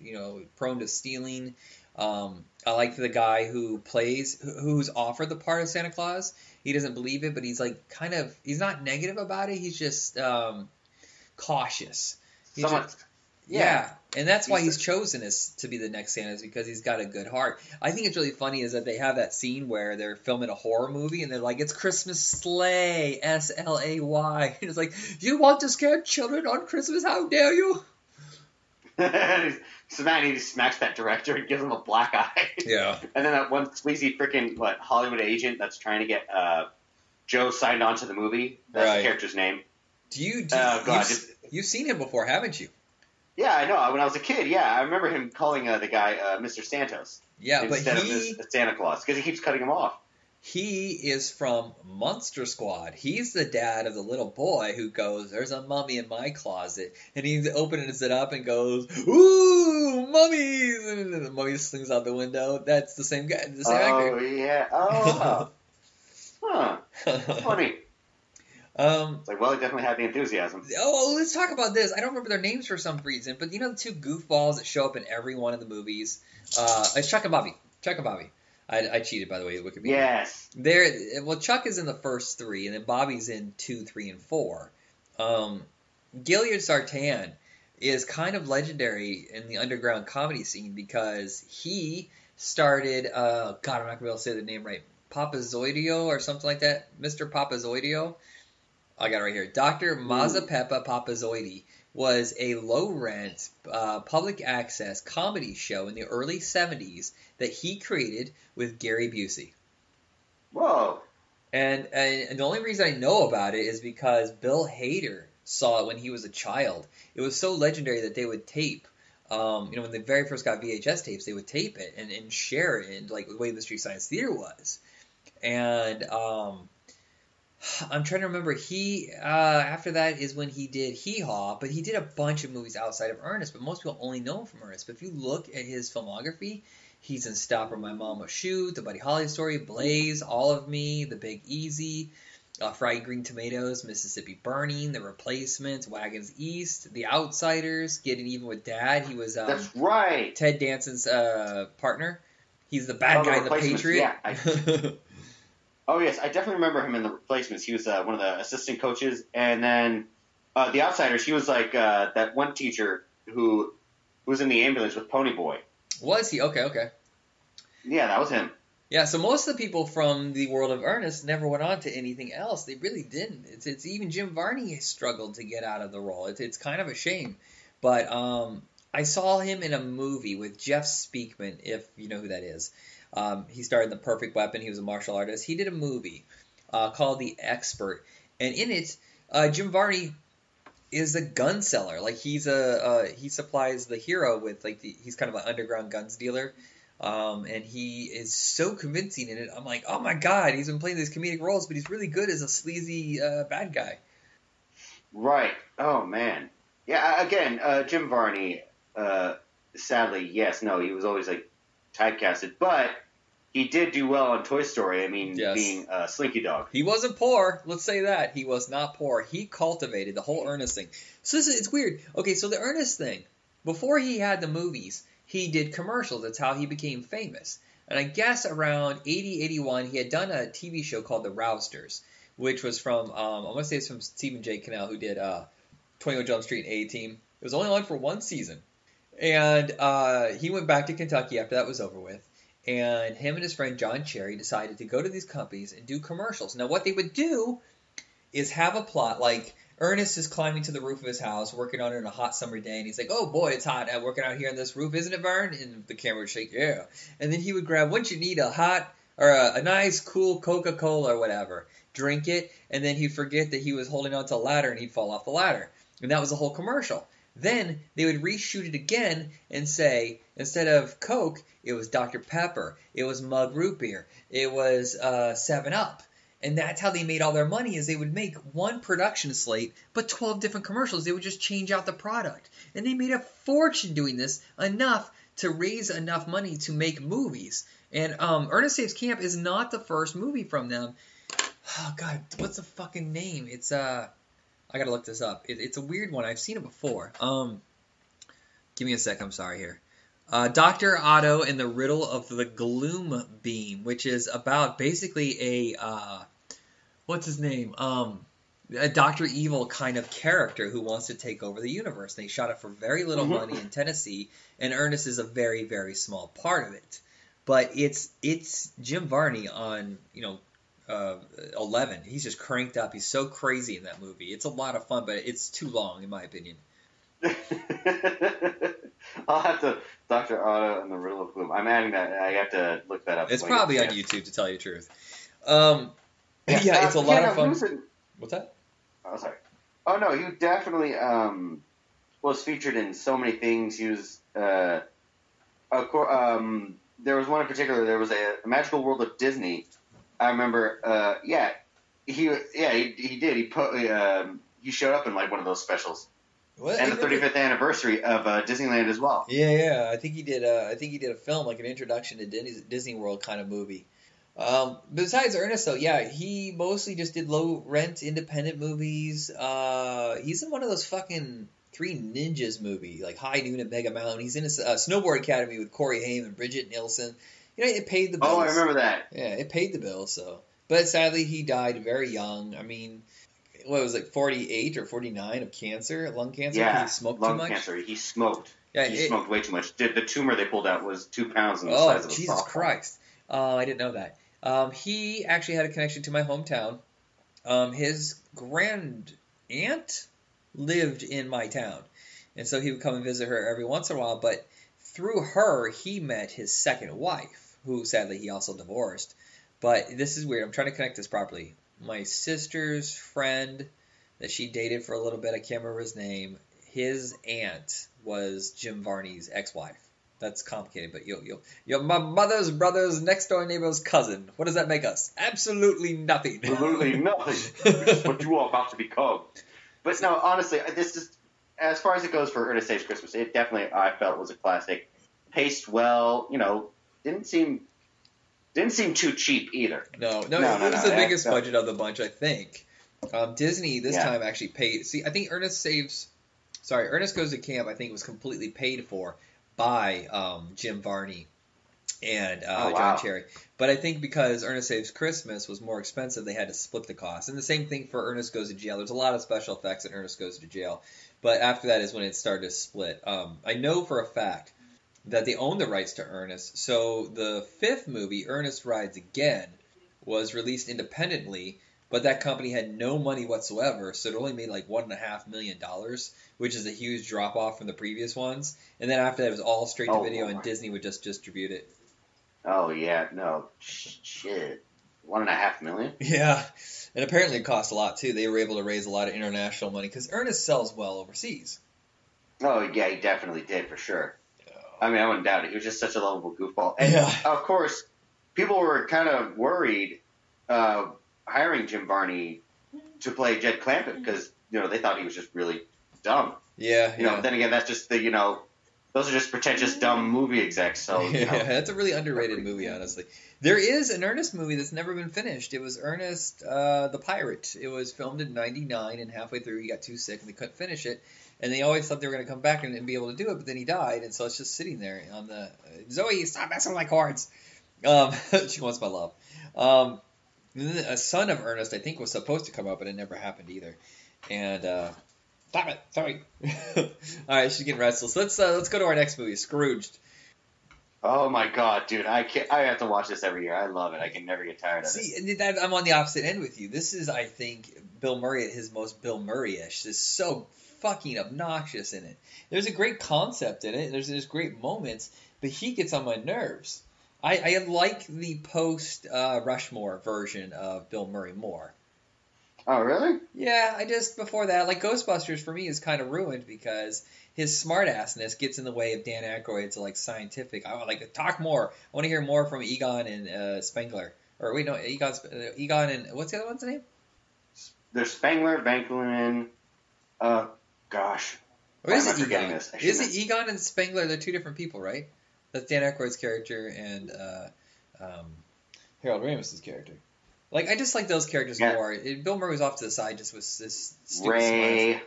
prone to stealing. I like the guy who's offered the part of Santa Claus. He doesn't believe it, but he's like he's not negative about it. He's just cautious. Yeah, and that's why he's chosen to be the next Santa, is because he's got a good heart. I think it's really funny is that they have that scene where they're filming a horror movie and they're like, "It's Christmas Slay, S-L-A-Y." And it's like, "You want to scare children on Christmas? How dare you?" So then he smacks that director and gives him a black eye. Yeah. And then that one sleazy freaking Hollywood agent that's trying to get Joe signed on to the movie. That's the character's name. You've seen him before, haven't you? Yeah, I know. When I was a kid, I remember him calling the guy Mr. Santos. Yeah, instead of Santa Claus, because he keeps cutting him off. He is from Monster Squad. He's the dad of the little boy who goes, "There's a mummy in my closet," and he opens it up and goes, "Ooh, mummies!" And the mummy slings out the window. That's the same guy, the same actor. Oh yeah. Oh. Huh. Funny. It's like, well, he definitely had the enthusiasm. Oh, let's talk about this. I don't remember their names for some reason, but the 2 goofballs that show up in every one of the movies? It's Chuck and Bobby. Chuck and Bobby. I cheated, by the way, Wikipedia. Yes. Chuck is in the first 3, and then Bobby's in 2, 3, and 4. Gilliard Sartain is kind of legendary in the underground comedy scene because he started, God, I'm not going to be able to say the name right, Papazoidio or something like that, Mr. Papazoidio. I got it right here. Dr. Mazeppa Papazoidi was a low-rent, public access comedy show in the early 70s that he created with Gary Busey. Whoa. And the only reason I know about it is because Bill Hader saw it when he was a child. It was so legendary that they would tape. When they very first got VHS tapes, they would tape it and share it, and like the way the Street Science Theater was. And I'm trying to remember. He after that is when he did Hee Haw, but he did a bunch of movies outside of Ernest. But most people only know him from Ernest. But if you look at his filmography, he's in Stop or My Mama Shoot, The Buddy Holly Story, Blaze, All of Me, The Big Easy, Fried Green Tomatoes, Mississippi Burning, The Replacements, Wagons East, The Outsiders, Getting Even with Dad. He was that's right. Ted Danson's partner. He's the bad guy in The Patriot. Yeah, oh, yes, I definitely remember him in The Replacements. He was one of the assistant coaches. And then The Outsiders, he was like that one teacher who was in the ambulance with Pony Boy. Was he? Okay. Yeah, that was him. Yeah, so most of the people from the world of Ernest never went on to anything else. They really didn't. It's even Jim Varney struggled to get out of the role. It's kind of a shame. But I saw him in a movie with Jeff Speakman, if you know who that is. He starred in The Perfect Weapon. He was a martial artist. He did a movie called The Expert, and in it, Jim Varney is a gun seller. Like he supplies the hero with he's kind of an underground guns dealer, and he is so convincing in it. I'm like, oh my god, he's been playing these comedic roles, but he's really good as a sleazy bad guy. Right. Oh man. Yeah. Again, Jim Varney. Sadly, yes, no, he was always like typecasted, but he did do well on Toy Story. I mean, Yes. being Slinky Dog. He wasn't poor. Let's say that. He was not poor. He cultivated the whole Ernest thing. So it's weird. Okay, so the Ernest thing, before he had the movies, he did commercials. That's how he became famous. And I guess around 80, 81, he had done a TV show called The Rousters, which was from, I want to say it's from Stephen J. Cannell, who did 21 Jump Street and A-Team. It was only on for one season. And he went back to Kentucky after that was over with. And him and his friend John Cherry decided to go to these companies and do commercials. Now, what they would do is have a plot like Ernest is climbing to the roof of his house, working on it on a hot summer day, and he's like, "Oh boy, it's hot working out here on this roof, isn't it, Vern?" And the camera would shake, "Yeah." And then he would grab, "Wouldn't you need a hot or a nice, cool Coca-Cola or whatever?" Drink it, and then he'd forget that he was holding onto a ladder, and he'd fall off the ladder. And that was the whole commercial. Then they would reshoot it again and say, instead of Coke, it was Dr. Pepper, it was Mug Root Beer, it was 7-Up. And that's how they made all their money, is they would make one production slate, but 12 different commercials. They would just change out the product. And they made a fortune doing this, enough to raise enough money to make movies. And Ernest Saves Camp is not the first movie from them. Oh, God, what's the fucking name? It's, I gotta look this up. It's a weird one. I've seen it before. Give me a sec. I'm sorry here. Dr. Otto and the Riddle of the Gloom Beam, which is about basically a what's his name? A Dr. Evil kind of character who wants to take over the universe. They shot it for very little money in Tennessee, and Ernest is a very, very small part of it. But it's Jim Varney on 11. He's just cranked up. He's so crazy in that movie. It's a lot of fun, but it's too long, in my opinion. I'll have to Dr. Otto and the Riddle of Gloom. I'm adding that. I have to look that up. It's probably on YouTube, to tell you the truth. It's a lot of fun. What's that? Oh, sorry. Oh no, he definitely was featured in so many things. He was there was one in particular. There was a Magical World of Disney. I remember. He did. He showed up in like one of those specials. What? And the 35th anniversary of Disneyland as well. Yeah. I think he did. I think he did a film, like an introduction to Disney World kind of movie. Besides Ernest, though, he mostly just did low rent independent movies. He's in one of those fucking Three Ninjas movie, like High Noon at Mega Mountain. He's in a Snowboard Academy with Corey Haim and Bridget Nielsen. It paid the bills. Oh, I remember that. Yeah, it paid the bills. So, but sadly, he died very young. I mean, what was it, 48 or 49 of cancer, lung cancer? Yeah, he smoked lung too much. Cancer. He smoked. Yeah, he smoked way too much. The tumor they pulled out was 2 pounds in the size of a Jesus softball. Christ! I didn't know that. He actually had a connection to my hometown. His grand aunt lived in my town, and so he would come and visit her every once in a while. But through her, he met his second wife, who sadly he also divorced. But this is weird. I'm trying to connect this properly. My sister's friend that she dated for a little bit, I can't remember his name. His aunt was Jim Varney's ex-wife. That's complicated, but you're my mother's brother's next door neighbor's cousin. What does that make us? Absolutely nothing. Absolutely nothing. Which is what you are about to become. But no, honestly, this is, as far as it goes for Ernest Saves Christmas, it definitely, I felt, was a classic. Paced well, didn't seem too cheap either. No, it was the biggest budget of the bunch, I think. Disney this time actually paid. See, I think Ernest Goes to Camp, I think, was completely paid for by Jim Varney and John Cherry. But I think because Ernest Saves Christmas was more expensive, they had to split the cost. And the same thing for Ernest Goes to Jail. There's a lot of special effects in Ernest Goes to Jail. But after that is when it started to split. I know for a fact that they own the rights to Ernest. So the fifth movie, Ernest Rides Again, was released independently, but that company had no money whatsoever, so it only made like $1.5 million, which is a huge drop-off from the previous ones. And then after that, it was all straight to video, and Disney would just distribute it. Oh, yeah, no. Shit. $1.5 million? Yeah, and apparently it cost a lot, too. They were able to raise a lot of international money, because Ernest sells well overseas. Oh, yeah, he definitely did, for sure. I mean, I wouldn't doubt it. He was just such a lovable goofball. And, of course, people were kind of worried hiring Jim Varney to play Jed Clampett because they thought he was just really dumb. Yeah. But then again, that's just those are just pretentious, dumb movie execs. So, yeah, that's a really underrated movie, honestly. There is an Ernest movie that's never been finished. It was Ernest the Pirate. It was filmed in '99, and halfway through he got too sick and they couldn't finish it. And they always thought they were going to come back and be able to do it, but then he died, and so it's just sitting there on the Zoe, stop messing with my cards. She wants my love. A son of Ernest, I think, was supposed to come out, but it never happened either. And stop it, sorry. All right, she's getting restless. Let's go to our next movie, Scrooged. Oh my god, dude! I have to watch this every year. I love it. I can never get tired of it. See, I'm on the opposite end with you. This is, I think, Bill Murray at his most Bill Murray-ish. This is so fucking obnoxious in it. There's a great concept in it. There's great moments, but he gets on my nerves. I like the post Rushmore version of Bill Murray more. Oh, really? Yeah, before that, like Ghostbusters for me is kind of ruined because his smartassness gets in the way of Dan Aykroyd's like scientific. I want to talk more. I want to hear more from Egon and Spengler. Or wait, no, Egon and what's the other one's name? There's Spengler, Banklin, gosh. Or is it Egon? Is it Egon and Spengler? They're two different people, right? That's Dan Aykroyd's character and Harold Ramis's character. Like, I just like those characters more. Bill Murray was off to the side just with this stupid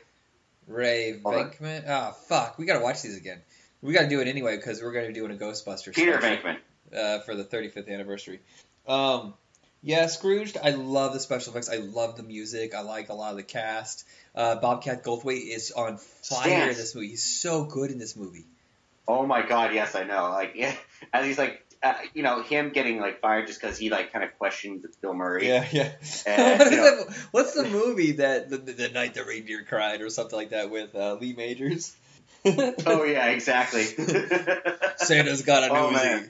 Ray Venkman. Oh, fuck. We gotta watch these again. We gotta do it anyway because we're gonna be doing a Ghostbusters Peter Venkman. For the 35th anniversary. Yeah, Scrooged. I love the special effects. I love the music. I like a lot of the cast. Bobcat Goldthwait is on fire in this movie. He's so good in this movie. Oh my god, yes, I know. Like, yeah, as he's like, him getting like fired just because he like kind of questioned Bill Murray. Yeah. And, what's the movie that the night the reindeer cried or something like that with Lee Majors? Oh yeah, exactly. Santa's got a newsie.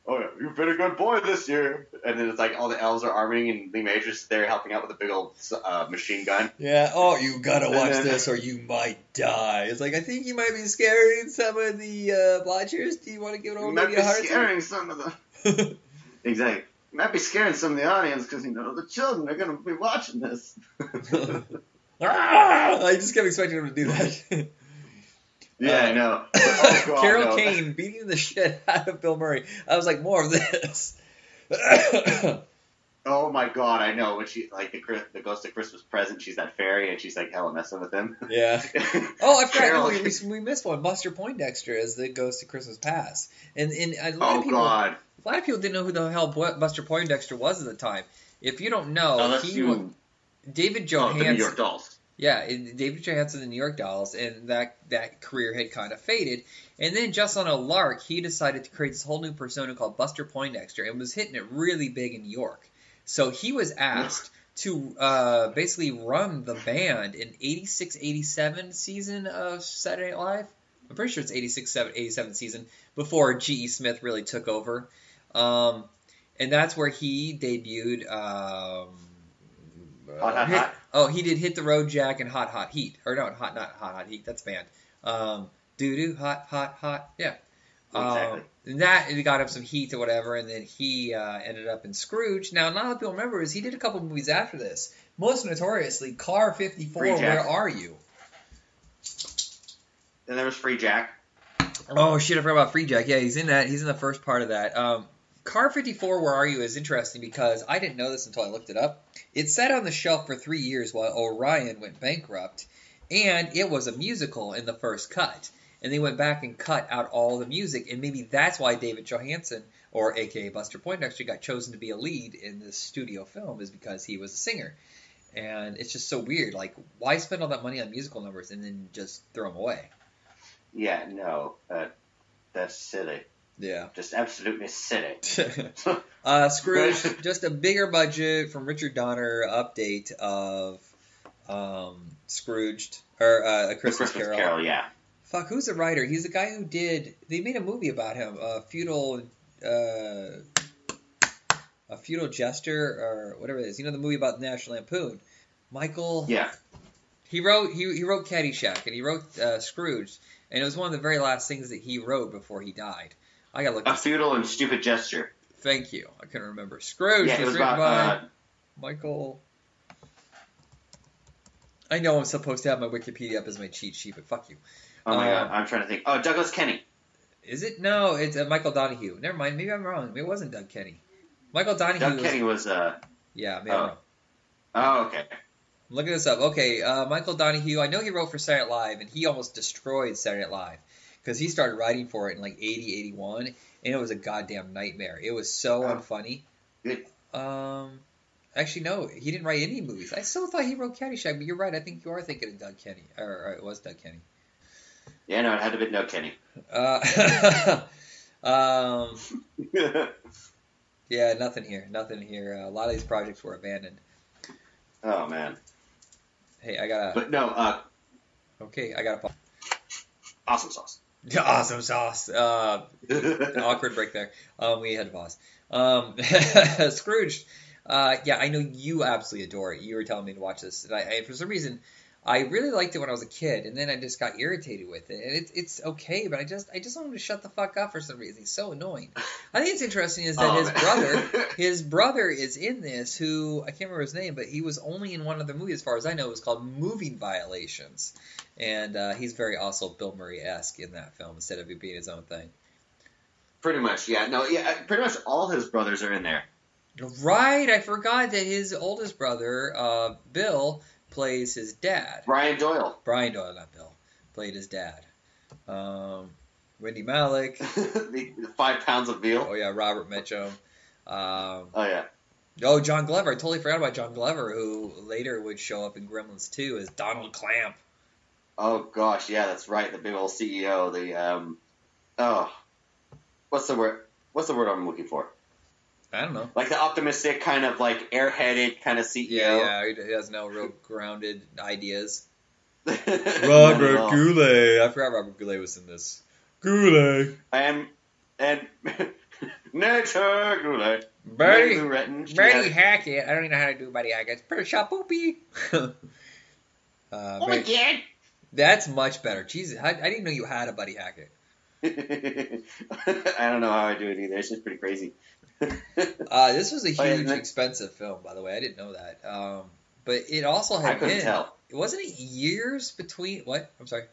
Oh yeah, you've been a good boy this year. And then it's like all the elves are arming and Lee Majors there helping out with a big old machine gun. Yeah. Oh, you gotta watch this or you might die. It's like, I think you might be scaring some of the watchers. Do you want to give it over maybe a heart attack? You might be scaring some of the... Exactly. You might be scaring some of the audience because, the children are going to be watching this. I just kept expecting him to do that. Yeah, I know. Carol Kane beating the shit out of Bill Murray. I was like, more of this. Oh my god, I know. When she, like, the Ghost of Christmas Present, she's that fairy and she's like hella messing with him. Yeah. Oh, I forgot. We missed one. Buster Poindexter as the Ghost of Christmas Past. And a lot of people didn't know who the hell Buster Poindexter was at the time. If you don't know, David Johansen. The New York Dolls. Yeah, David Johansen, the New York Dolls, and that career had kind of faded. And then just on a lark, he decided to create this whole new persona called Buster Poindexter and was hitting it really big in New York. So he was asked to basically run the band in 86-87 season of Saturday Night Live. I'm pretty sure it's 86-87 season before G.E. Smith really took over. And that's where he debuted... Hot. Oh, he did Hit the Road Jack and Hot Hot Heat. Or no, not Hot Heat. That's a band. Doo-doo, hot. Yeah. Exactly. And that got him some heat or whatever, and then he ended up in Scrooge. Now, not a lot of people remember is he did a couple movies after this. Most notoriously, Car 54, Where Are You? Then there was Free Jack. Oh, shit, I forgot about Free Jack. Yeah, he's in that. He's in the first part of that. Car 54, Where Are You is interesting because I didn't know this until I looked it up. It sat on the shelf for 3 years while Orion went bankrupt, and it was a musical in the first cut. And they went back and cut out all the music, and maybe that's why David Johansen, or a.k.a. Buster Poindexter, got chosen to be a lead in this studio film, is because he was a singer. And it's just so weird. Like, why spend all that money on musical numbers and then just throw them away? Yeah, no, that's silly. Yeah. Just absolutely silly. Scrooge, just a bigger budget from Richard Donner update of Scrooged, or A Christmas Carol. Yeah. Fuck, who's the writer? He's the guy who did... They made a movie about him, A Feudal Jester, or whatever it is. You know the movie about National Lampoon? Michael... Yeah. He wrote Caddyshack, and he wrote Scrooge, and it was one of the very last things that he wrote before he died. I gotta look. A Feudal and Stupid Gesture. Thank you. I couldn't remember. Scrooge was written by Michael... I know I'm supposed to have my Wikipedia up as my cheat sheet, but fuck you. Oh my god, I'm trying to think. Oh, Douglas Kenny. Is it? No, it's Michael Donahue. Never mind, maybe I'm wrong. Maybe it wasn't Doug Kenny. Michael Donahue. Doug Kenny was. Yeah, maybe I'm wrong. Oh, okay. I'm looking this up. Okay, Michael Donahue. I know he wrote for Saturday Night Live, and he almost destroyed Saturday Night Live because he started writing for it in like 80, 81, and it was a goddamn nightmare. It was so unfunny. Good. Actually, no, he didn't write any movies. I still thought he wrote Caddyshack, but you're right. I think you are thinking of Doug Kenny, or it was Doug Kenny. Yeah, no, it had to be Doug Kenny. Yeah, nothing here. A lot of these projects were abandoned. Oh man. Hey, I gotta. But no. Okay, I gotta. Awesome sauce. Awesome sauce. Awkward break there. We had to pause. Scrooge. Yeah, I know you absolutely adore it. You were telling me to watch this, and I for some reason, I really liked it when I was a kid, and then I just got irritated with it. And it's okay, but I just want him to shut the fuck up for some reason. He's so annoying. I think it's interesting is that his brother is in this, who I can't remember his name, but he was only in one other movie, as far as I know. It was called Moving Violations, and he's very also Bill Murray-esque in that film instead of it being his own thing. Pretty much, yeah. No, yeah. Pretty much all his brothers are in there. Right, I forgot that his oldest brother, Bill, plays his dad. Brian Doyle, not Bill. Played his dad. Wendy Malick. the 5 pounds of veal. Oh, yeah, Robert Mitchum. Oh, yeah. Oh, John Glover. I totally forgot about John Glover, who later would show up in Gremlins 2 as Donald Clamp. Oh, gosh, yeah, that's right. The big old CEO. What's the word I'm looking for? I don't know. Like the optimistic, kind of like airheaded kind of CEO. Yeah, he has no real grounded ideas. Robert Goulet. I forgot Robert Goulet was in this. Goulet. And Nature Goulet. Betty Hackett. I don't even know how to do Betty Hackett. Pretty shot poopy. Oh my god. That's much better. Jesus, I didn't know you had a Buddy Hackett. I don't know how I do it either. It's just pretty crazy. This was a huge, expensive film, by the way. I didn't know that. But it also had I couldn't tell. Wasn't it years between... What? I'm sorry.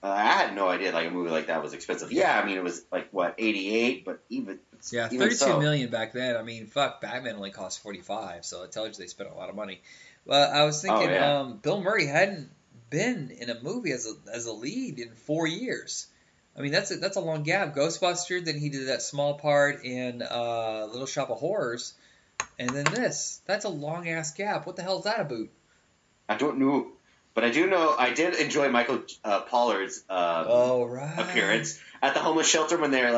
I had no idea like a movie like that was expensive. Yeah, I mean, it was like, what, 88? But even... Yeah, $32 million back then. I mean, fuck, Batman only cost $45, so it tells you they spent a lot of money. Well, I was thinking Bill Murray hadn't been in a movie as a lead in 4 years. I mean, that's a long gap. Ghostbusters, then he did that small part in Little Shop of Horrors, and then this. That's a long-ass gap. What the hell is that about? I don't know. But I do know, I did enjoy Michael Pollard's appearance at the homeless shelter when they're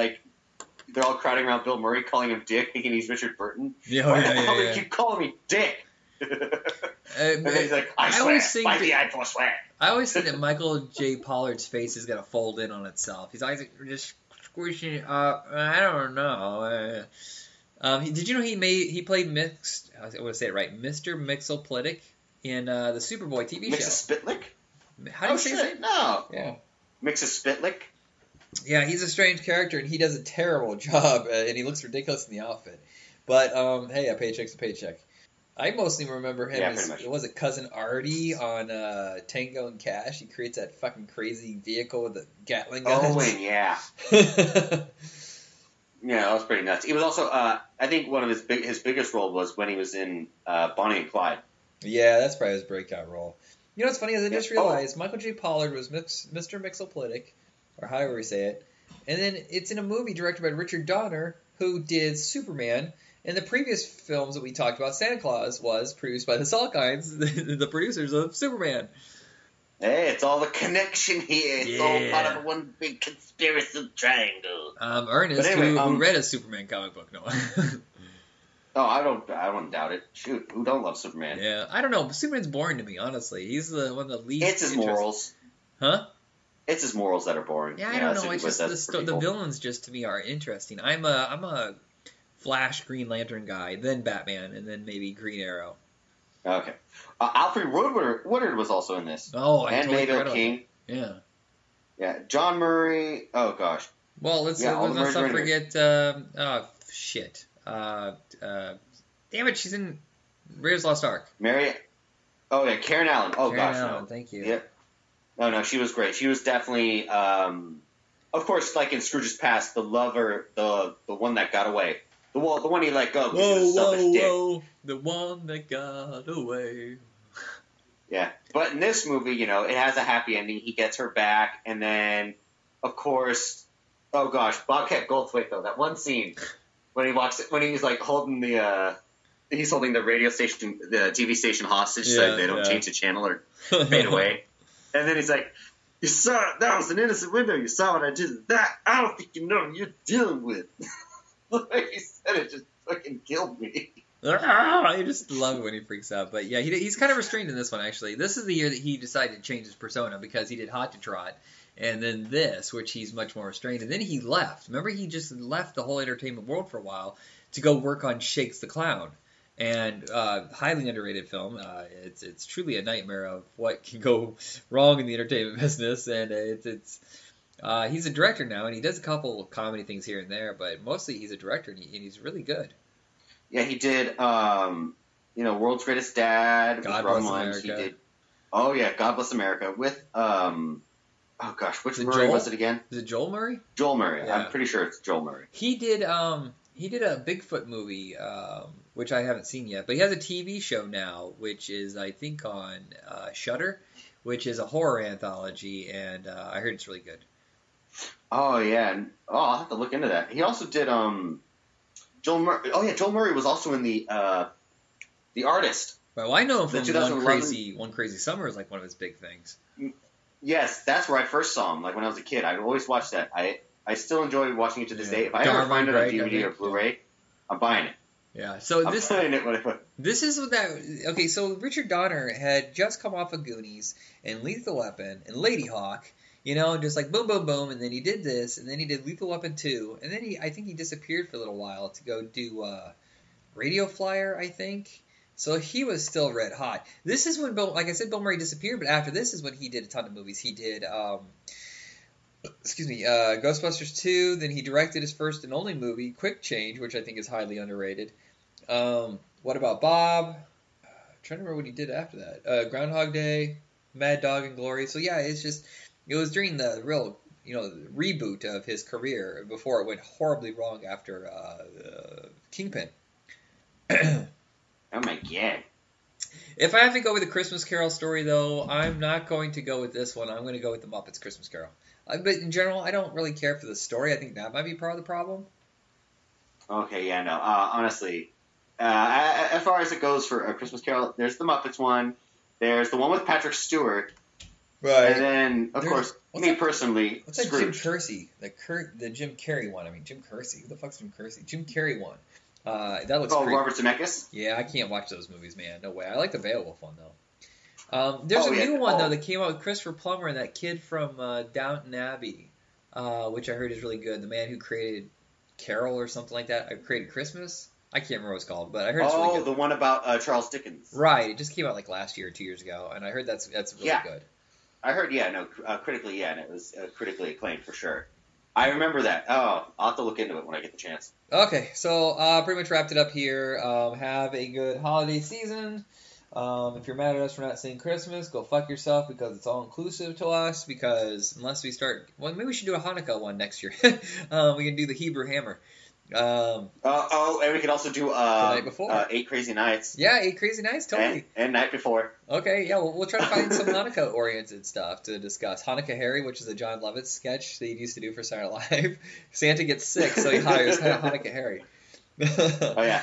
all crowding around Bill Murray, calling him Dick, thinking he's Richard Burton. Why the hell do you keep calling me Dick? And then he's like, I swear, by the Eiffel swear. I always think that Michael J. Pollard's face is going to fold in on itself. He's always just squishing it up. I don't know. Did you know he played Mr. Mxyzptlk in the Superboy TV show? Mxyzptlk? How do you say his name? No. Yeah. Mxyzptlk? Yeah, he's a strange character, and he does a terrible job, and he looks ridiculous in the outfit. But, hey, a paycheck's a paycheck. I mostly remember him as, was it Cousin Artie on Tango and Cash? He creates that fucking crazy vehicle with the Gatling guns. Oh, yeah. Yeah, that was pretty nuts. He was also, I think one of his biggest role was when he was in Bonnie and Clyde. Yeah, that's probably his breakout role. You know what's funny is I just realized Michael J. Pollard was Mr. Mxyzptlk, or however you say it, and then it's in a movie directed by Richard Donner, who did Superman. In the previous films that we talked about, Santa Claus was produced by the Salkinds, the producers of Superman. Hey, it's all the connection here. It's all part of one big conspiracy triangle. Ernest, anyway, who read a Superman comic book, Noah. Oh, I don't doubt it. Shoot, who don't love Superman? Yeah, I don't know. Superman's boring to me, honestly. He's the one of the least. It's his morals. Huh? It's his morals that are boring. Yeah, I don't know. It's just the villains just to me are interesting. I'm a Flash, Green Lantern guy, then Batman, and then maybe Green Arrow. Okay. Alfred Woodard was also in this. Oh, I totally Mayville King. Yeah. Yeah. John Murray. Oh gosh. Well, let's not forget. Shit. Damn it, she's in Raiders of the Lost Ark. Mary. Oh yeah, Karen Allen. Oh Karen gosh, Allen, no. thank you. Yeah. No, she was great. She was definitely, of course, like in Scrooge's Past, the lover, the one that got away, the one he let go because he was a selfish dick. The one that got away. Yeah, but in this movie, you know, it has a happy ending. He gets her back, and then, of course, oh gosh, Bobcat Goldthwait though. That one scene when he's like holding the radio station, the TV station hostage, so they don't change the channel or fade away. And then he's like, "You saw it. That was an innocent window. You saw what I did. That I don't think you know what you're dealing with." The way he said it just fucking killed me. I just love it when he freaks out. But yeah, he's kind of restrained in this one, actually. This is the year that he decided to change his persona because he did Hot to Trot. And then this, which he's much more restrained. And then he left. Remember, he just left the whole entertainment world for a while to go work on Shakes the Clown. And highly underrated film. It's truly a nightmare of what can go wrong in the entertainment business. And he's a director now, and he does a couple of comedy things here and there. But mostly he's a director, and he's really good. Yeah, he did, World's Greatest Dad. God Bless America. He did, God Bless America with, which Murray was it again? Is it Joel Murray? Joel Murray. Yeah. I'm pretty sure it's Joel Murray. He did a Bigfoot movie, which I haven't seen yet, but he has a TV show now, which is, I think, on Shudder, which is a horror anthology, and I heard it's really good. Oh, yeah. I'll have to look into that. He also did, Joel Murray. Oh yeah, Joel Murray was also in the Artist. Well, I know him from One Crazy Summer is like one of his big things. Yes, that's where I first saw him. Like when I was a kid, I'd always watch that. I still enjoy watching it to this day. If I ever find it on DVD or Blu-ray, I'm buying it. Yeah. So I'm buying it this is what that. Okay, so Richard Donner had just come off of Goonies and Lethal Weapon and Ladyhawk. You know, just like boom, boom, boom, and then he did this, and then he did Lethal Weapon 2, and then I think he disappeared for a little while to go do Radio Flyer, I think. So he was still red hot. This is when Bill Murray disappeared, but after this is when he did a ton of movies. He did, Ghostbusters 2, then he directed his first and only movie, Quick Change, which I think is highly underrated. What About Bob? I'm trying to remember what he did after that. Groundhog Day, Mad Dog and Glory. So yeah, it was during the real, reboot of his career before it went horribly wrong after Kingpin. Oh my god. If I have to go with a Christmas Carol story, though, I'm not going to go with this one. I'm going to go with the Muppets Christmas Carol. But in general, I don't really care for the story. I think that might be part of the problem. Okay, yeah, no. Honestly, as far as it goes for a Christmas Carol, there's the Muppets one. There's the one with Patrick Stewart. Right. And then, of course, personally, what's that Jim Kersey? The Jim Carrey one. I mean, Jim Kersey. Who the fuck's Jim Kersey? Jim Carrey one. That looks pretty... Robert Zemeckis? Yeah, I can't watch those movies, man. No way. I like the Beowulf one, though. There's a new one, though, that came out with Christopher Plummer and that kid from Downton Abbey, which I heard is really good. The man who created Carol or something like that. I created Christmas. I can't remember what it's called, but I heard it's really good. Oh, the one about Charles Dickens. Right. It just came out like last year or 2 years ago, and I heard that's really good. I heard, critically, and it was critically acclaimed for sure. I remember that. Oh, I'll have to look into it when I get the chance. Okay, so pretty much wrapped it up here. Have a good holiday season. If you're mad at us for not saying Christmas, go fuck yourself because it's all inclusive to us. Because unless we start, maybe we should do a Hanukkah one next year. We can do the Hebrew Hammer. And we could also do the night before. 8 Crazy Nights. Yeah, 8 Crazy Nights, totally. And Night Before. Okay, yeah, we'll try to find some Hanukkah-oriented stuff to discuss. Hanukkah Harry, which is a John Lovitz sketch that he used to do for Saturday Night Live. Santa gets sick, so he hires Hanukkah Harry. Oh, yeah.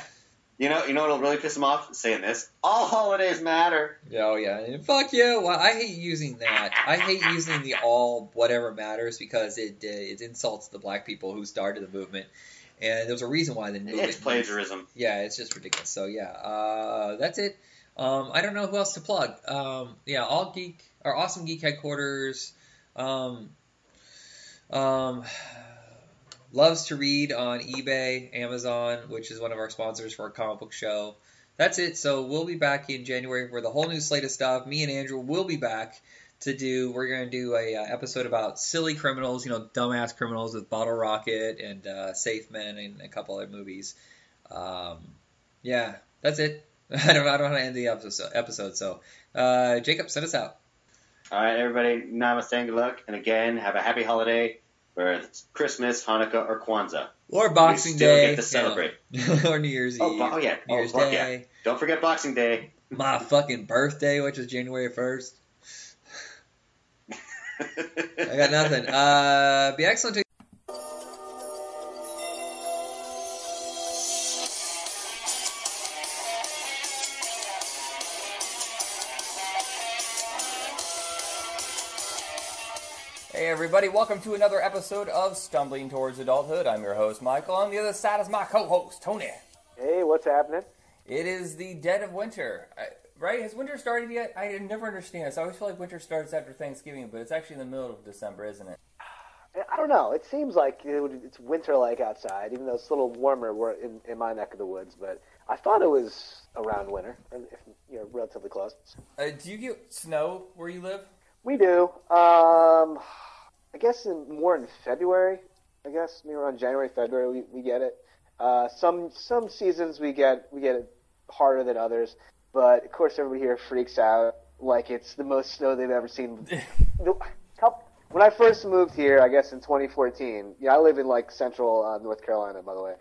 You know what'll really piss him off? Saying this. All holidays matter. Oh, yeah. And fuck you. Well, I hate using that. I hate using the all whatever matters because it insults the black people who started the movement. And there's a reason why the movement... It's plagiarism. Yeah, it's just ridiculous. So, yeah. That's it. I don't know who else to plug. Yeah, our Awesome Geek headquarters. Loves to Read on eBay, Amazon, which is one of our sponsors for our comic book show. That's it. So we'll be back in January for the whole new slate of stuff. Me and Andrew will be back we're going to do a episode about silly criminals, dumbass criminals with Bottle Rocket and Safe Men and a couple other movies. Yeah, that's it. I don't know how to end the episode, so Jacob, send us out. All right, everybody, namaste and good luck. And again, have a happy holiday, whether it's Christmas, Hanukkah, or Kwanzaa. Or Boxing Day. Day. Get to celebrate. Or New Year's Eve. Oh, yeah. New Year's Day. Yeah. Don't forget Boxing Day. My fucking birthday, which is January 1st. I got nothing. Be excellent to Hey everybody, welcome to another episode of Stumbling Towards Adulthood. I'm your host, Michael. On the other side is my co-host, Tony. Hey, what's happening? It is the dead of winter. Right? Has winter started yet? I never understand this. I always feel like winter starts after Thanksgiving, but it's actually in the middle of December, isn't it? I don't know. It seems like it's winter-like outside, even though it's a little warmer in my neck of the woods. But I thought it was around winter, if you're relatively close. Do you get snow where you live? We do. I guess more in February. I guess maybe around January, February we get it. Some seasons we get it harder than others, but of course everybody here freaks out like it's the most snow they've ever seen. When I first moved here, I guess in 2014, I live in like central North Carolina, by the way.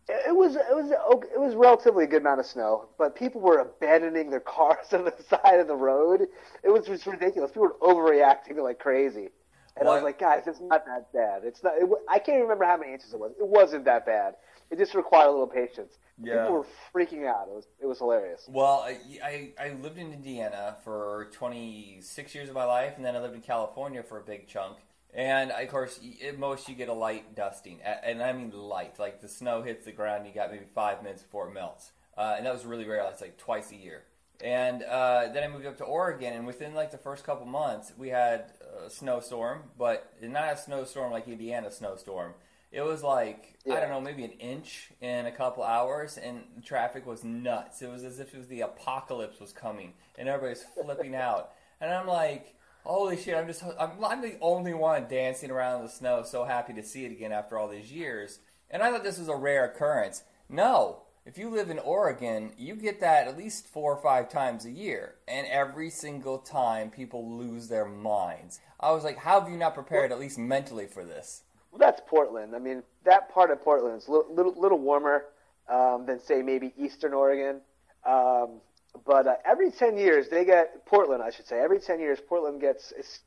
It was relatively a good amount of snow, but people were abandoning their cars on the side of the road. It was just ridiculous. People were overreacting like crazy. And I was like, guys, it's not that bad. It's not. I can't even remember how many inches it was. It wasn't that bad. It just required a little patience. Yeah. People were freaking out. It was hilarious. Well, I lived in Indiana for 26 years of my life, and then I lived in California for a big chunk. And, of course, at most you get a light dusting. And I mean light. Like, the snow hits the ground, you got maybe 5 minutes before it melts. And that was really rare. That's like twice a year. And then I moved up to Oregon, and within like the first couple months, we had a snowstorm, but not a snowstorm like Indiana snowstorm. It was like, I don't know, maybe an inch in a couple hours, and the traffic was nuts. It was as if it was the apocalypse was coming, and everybody's flipping out. And I'm like, holy shit, I'm the only one dancing around in the snow, so happy to see it again after all these years. And I thought this was a rare occurrence. No. If you live in Oregon, you get that at least 4 or 5 times a year. And every single time, people lose their minds. I was like, how have you not prepared, at least mentally, for this? Well, that's Portland. I mean, that part of Portland is a little warmer than, say, maybe Eastern Oregon. But every 10 years, every 10 years, Portland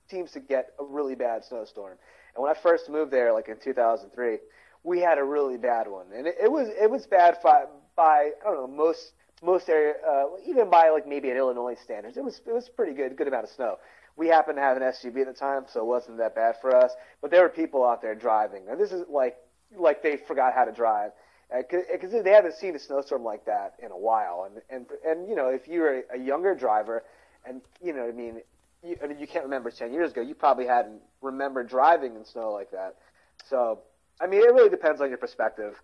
seems to get a really bad snowstorm. And when I first moved there, like in 2003, we had a really bad one. And it was bad by I don't know, most area, even by like maybe an Illinois standards. It was pretty good amount of snow. We happened to have an SUV at the time, so it wasn't that bad for us. But there were people out there driving, and this is like they forgot how to drive, because they haven't seen a snowstorm like that in a while. And if you're a younger driver, and I mean, you can't remember 10 years ago, you probably hadn't remembered driving in snow like that. So I mean, it really depends on your perspective.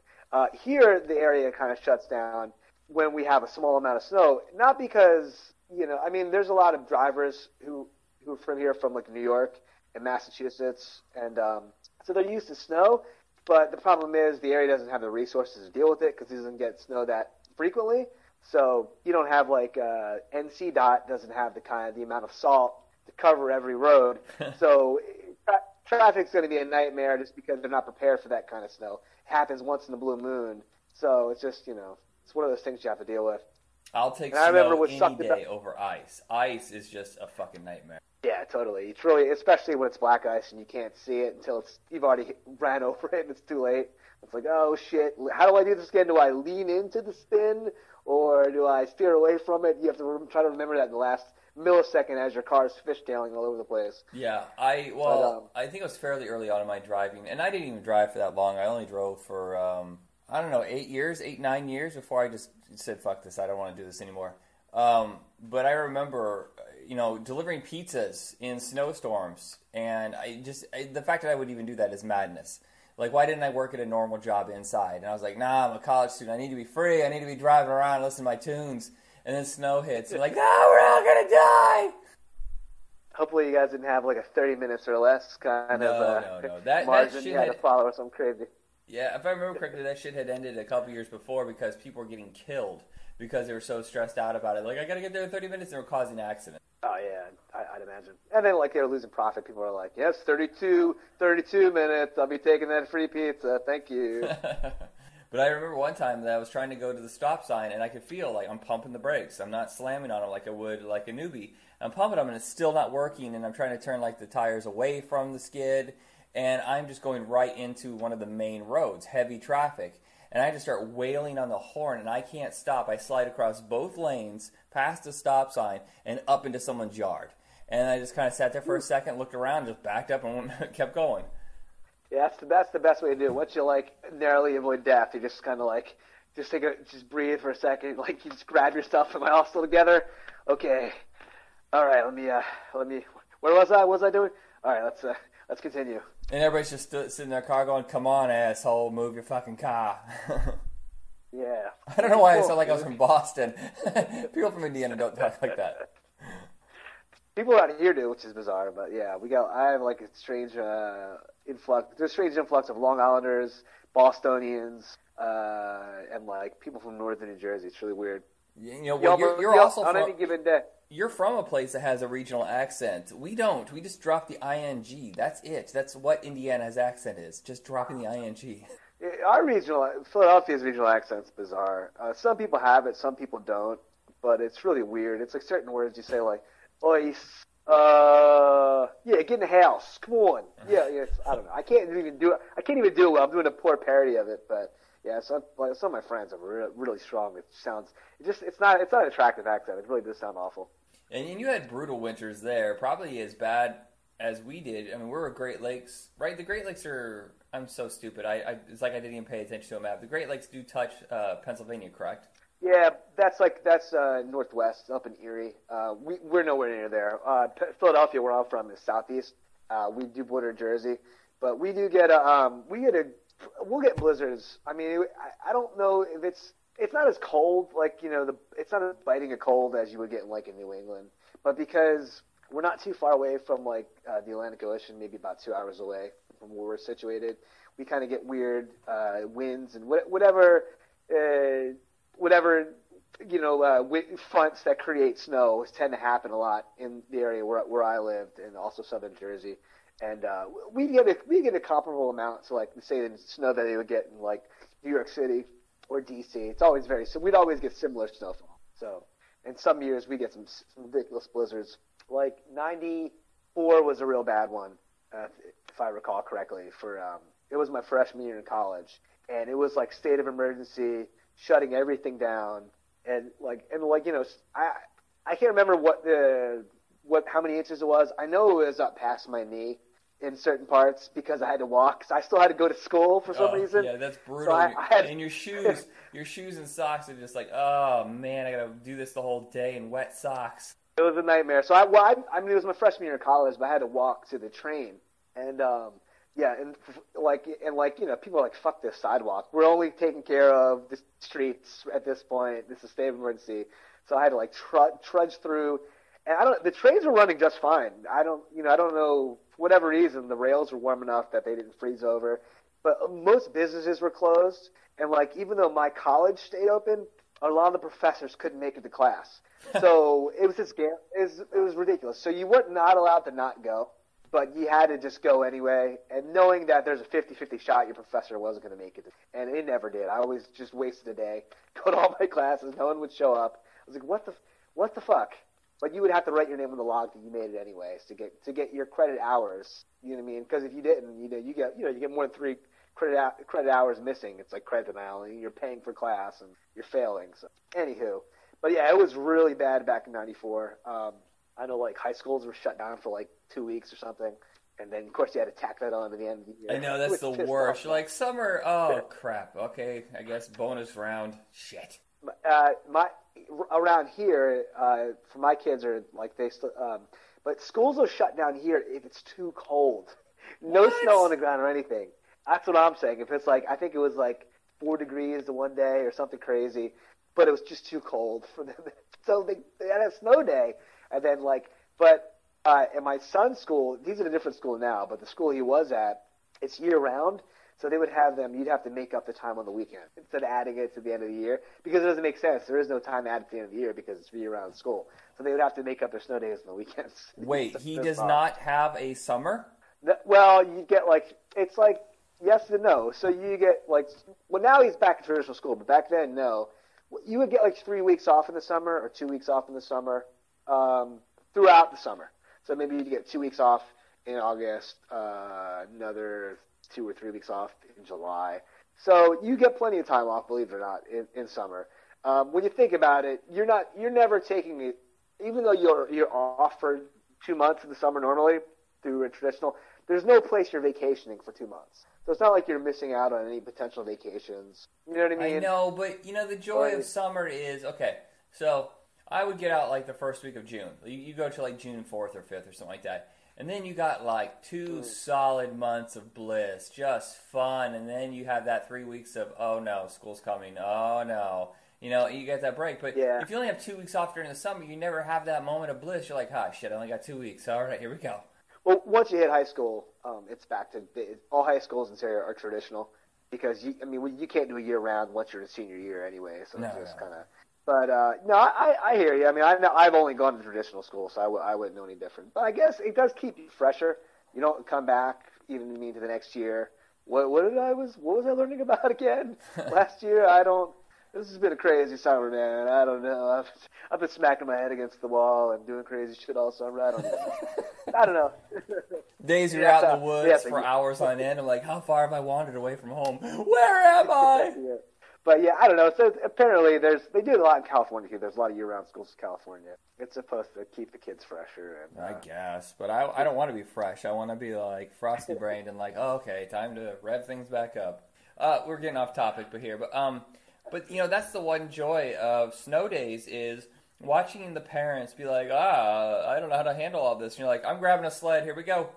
Here, the area kind of shuts down when we have a small amount of snow, not because, I mean, there's a lot of drivers who are from here, from like New York and Massachusetts, and so they're used to snow, but the problem is the area doesn't have the resources to deal with it because it doesn't get snow that frequently, so you don't have like NCDOT doesn't have the amount of salt to cover every road, so traffic's going to be a nightmare just because they're not prepared for that kind of snow. It happens once in the blue moon. So it's just, it's one of those things you have to deal with. I'll take snow any day over ice. Ice is just a fucking nightmare. Yeah, totally. It's really, especially when it's black ice and you can't see it until you've already ran over it and it's too late. It's like, oh shit, how do I do this again? Do I lean into the spin or do I steer away from it? You have to try to remember that in the last millisecond as your car's fishtailing all over the place. Yeah, I think it was fairly early on in my driving, and I didn't even drive for that long. I only drove for, 9 years before I just said, fuck this, I don't want to do this anymore. But I remember, delivering pizzas in snowstorms, and the fact that I would even do that is madness. Like, why didn't I work at a normal job inside? And I was like, nah, I'm a college student. I need to be free. I need to be driving around and listening to my tunes. And then snow hits. You're like, no, we're all going to die. Hopefully you guys didn't have like a 30 minutes or less kind of No. margin that shit you had to follow or something crazy. Yeah, if I remember correctly, that shit had ended a couple years before because people were getting killed because they were so stressed out about it. Like, I got to get there in 30 minutes, and they were causing accidents. Oh, yeah, I'd imagine. And then, like, they were losing profit. People were like, yes, 32 minutes. I'll be taking that free pizza. Thank you. But I remember one time that I was trying to go to the stop sign, and I could feel, like, I'm pumping the brakes. I'm not slamming on them like I would like a newbie. I'm pumping them, and it's still not working, and I'm trying to turn, like, the tires away from the skid, and I'm just going right into one of the main roads, heavy traffic. And I just start wailing on the horn, and I can't stop. I slide across both lanes, past the stop sign, and up into someone's yard. And I just kind of sat there for a second, looked around, just backed up, and kept going. Yeah, that's the best way to do it. Once you, like, narrowly avoid death, you just kind of, like, just breathe for a second. Like, you just grab your stuff. Am I all still together? Okay. All right, let me, where was I? What was I doing? All right, let's continue. And everybody's just sitting in their car going, come on, asshole, move your fucking car. Yeah. I don't know why I sound like I was from Boston. People from Indiana don't talk like that. People out here do, which is bizarre, but yeah, I have like a strange influx. There's a strange influx of Long Islanders, Bostonians, and like people from northern New Jersey. It's really weird. You know, well, you're also on from, any given day. You're from a place that has a regional accent. We don't. We just drop the ing. That's it. That's what Indiana's accent is. Just dropping the ing. Philadelphia's regional accent's bizarre. Some people have it, some people don't, but it's really weird. It's like certain words you say like, "Oi, yeah, get in the house. Come on." Yeah, I don't know. I can't even do it. I'm doing a poor parody of it, but yeah, some of my friends are really strong. It's not an attractive accent. It really does sound awful. And you had brutal winters there, probably as bad as we did. I mean, we're Great Lakes, right? The Great Lakes are. I'm so stupid. It's like I didn't even pay attention to a map. The Great Lakes do touch Pennsylvania, correct? Yeah, that's northwest up in Erie. We're nowhere near there. Philadelphia, where I'm from, is southeast. We do border Jersey, but we do get we'll get blizzards. I mean, I don't know if it's not as cold, like, it's not as biting a cold as you would get in New England, but because we're not too far away from the Atlantic Ocean, maybe about 2 hours away from where we're situated, we kind of get weird winds and whatever fronts that create snow tend to happen a lot in the area where I lived, and also southern Jersey. And we get a comparable amount to say the snow that they would get in New York City or DC. It's always so we'd always get similar snowfall. So, and some years we get some ridiculous blizzards. Like 94 was a real bad one, if I recall correctly. It was my freshman year in college, and it was like state of emergency, shutting everything down, and I can't remember how many inches it was. I know it was up past my knee in certain parts because I had to walk. So I still had to go to school for some reason. Yeah, that's brutal. So and your shoes and socks are just like, oh man, I gotta do this the whole day in wet socks. It was a nightmare. So I mean, it was my freshman year in college, but I had to walk to the train, and people are like, fuck this sidewalk. We're only taking care of the streets at this point. This is state of emergency. So I had to trudge through, and the trains were running just fine. I don't know, for whatever reason, the rails were warm enough that they didn't freeze over. But most businesses were closed, and even though my college stayed open, a lot of the professors couldn't make it to class. So it was it was ridiculous. So you were not allowed to not go, but you had to just go anyway, and knowing that there's a 50-50 shot your professor wasn't going to make it. And it never did. I always just wasted a day, go to all my classes, no one would show up. I was like, what the fuck? But you would have to write your name on the log that you made it anyways to get your credit hours. You know what I mean? Because if you didn't, you get more than 3 credit hours missing. It's like credit denial, and you're paying for class and you're failing. So anywho, but yeah, it was really bad back in '94. I know high schools were shut down for 2 weeks or something, and then of course you had to tack that on at the end of the year. I know, that's the worst. Summer, oh crap. Okay, I guess bonus round. Shit. Around here, for my kids are they still, but schools will shut down here if it's too cold. No snow on the ground or anything. That's what I'm saying. If it's I think it was 4 degrees the one day or something crazy, but it was just too cold for them. So they had a snow day, and then at my son's school, he's in a different school now, but the school he was at, it's year round. So they would have them. You'd have to make up the time on the weekend instead of adding it to the end of the year because it doesn't make sense. There is no time added at the end of the year because it's year-round school. So they would have to make up their snow days on the weekends. Wait, he does not have a summer? Well, you get like it's like yes and no. So you get like now he's back in traditional school, but back then no. You would get like 3 weeks off in the summer or 2 weeks off in the summer throughout the summer. So maybe you'd get 2 weeks off in August, another 2 or 3 weeks off in July. So you get plenty of time off, believe it or not, in summer. When you think about it, you're never taking it, even though you're off for 2 months in the summer normally through a traditional. There's no place you're vacationing for 2 months. So it's not like you're missing out on any potential vacations. You know what I mean? I know, but the joy of summer is okay. So I would get out like the first week of June. You go to like June 4th or 5th or something like that. And then you got like 2 solid months of bliss, just fun. And then you have that 3 weeks of, oh no, school's coming. Oh no. You get that break. But if you only have 2 weeks off during the summer, you never have that moment of bliss. You're like, shit, I only got 2 weeks. All right, here we go. Well, once you hit high school, it's back to all high schools in Syria are traditional because you can't do a year round once you're in senior year anyway. So it's just kind of. But no, I hear you. I mean, I've only gone to traditional school, so I wouldn't know any different. But I guess it does keep you fresher. You don't come back even to the next year. What was I learning about again last year? This has been a crazy summer, man. I don't know. I've been smacking my head against the wall and doing crazy shit all summer. I don't know. Days you're out in the woods for hours on end. I'm like, how far have I wandered away from home? Where am I? But yeah, I don't know. So apparently they do it a lot in California here. There's a lot of year-round schools in California. It's supposed to keep the kids fresher. And, I guess, but I don't want to be fresh. I want to be like frosty-brained and like, oh, okay, time to rev things back up. We're getting off topic, but that's the one joy of snow days is watching the parents be like, I don't know how to handle all this. And you're like, I'm grabbing a sled. Here we go.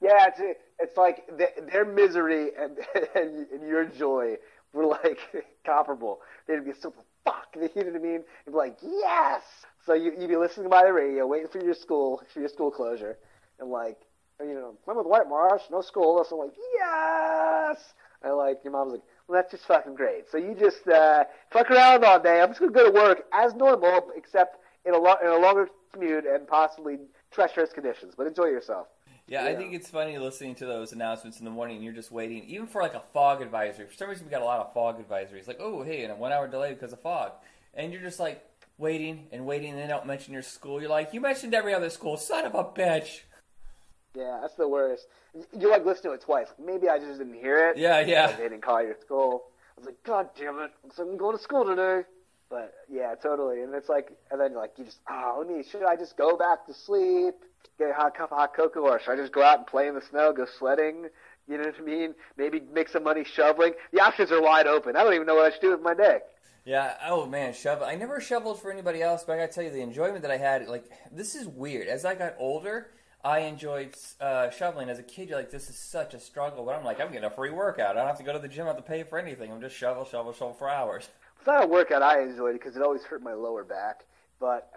Yeah, it's like their misery and your joy were like comparable. They'd be so fuck, you know what I mean? You'd be like, yes. So you'd be listening by the radio, waiting for your school closure, and like, remember the White Marsh, no school. So I'm like, yes. And like your mom's like, well, that's just fucking great. So you just fuck around all day. I'm just gonna go to work as normal, except in a longer commute and possibly treacherous conditions. But enjoy yourself. Yeah, I think it's funny listening to those announcements in the morning and you're just waiting, even for like a fog advisory. For some reason, we got a lot of fog advisories. Like, oh, hey, and a 1 hour delay because of fog. And you're just like waiting, and they don't mention your school. You're like, you mentioned every other school. Son of a bitch. Yeah, that's the worst. You like listen to it twice. Maybe I just didn't hear it. Yeah. They didn't call your school. I was like, God damn it. I'm going to school today. But yeah, totally. And it's like, and then like you just, should I just go back to sleep? Get a hot cup of hot cocoa, or should I just go out and play in the snow, go sledding? You know what I mean? Maybe make some money shoveling. The options are wide open. I don't even know what I should do with my day. Yeah. Oh man, shovel. I never shoveled for anybody else, but I gotta tell you, the enjoyment that I had, like, this is weird. As I got older, I enjoyed shoveling. As a kid, you're like, this is such a struggle. But I'm like, I'm getting a free workout. I don't have to go to the gym. I don't have to pay for anything. I'm just shovel for hours. It's not a workout I enjoyed because it always hurt my lower back. But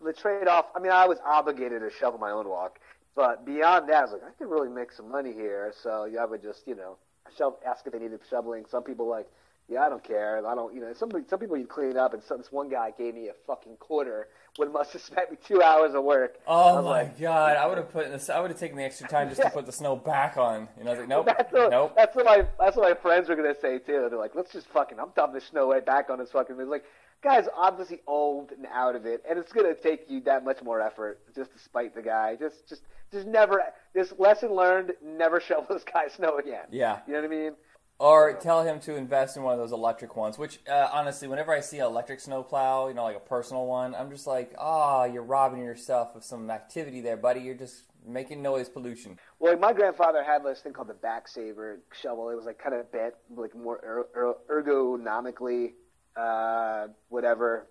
the trade-off, I was obligated to shovel my own walk. But beyond that, I was like, I could really make some money here. So I would just, ask if they needed shoveling. Some people like, yeah, I don't care. I don't, some people you clean up. And this one guy gave me a fucking quarter when must have spent me 2 hours of work. Oh my God. I would have taken the extra time just to put the snow back on. I was like, nope. Nope. That's what my friends were going to say too. They're like, let's just I'm dumping the snow right back on this fucking thing. It's like, guy's obviously old and out of it, and it's going to take you that much more effort just to spite the guy. Just never, this lesson learned, never shovel this guy's snow again. Yeah. You know what I mean? Or tell him to invest in one of those electric ones, which, honestly, whenever I see an electric snowplow, like a personal one, I'm just like, you're robbing yourself of some activity there, buddy. You're just making noise pollution. Well, my grandfather had this thing called the back saver shovel. It was like kind of bent, like more ergonomically, whatever,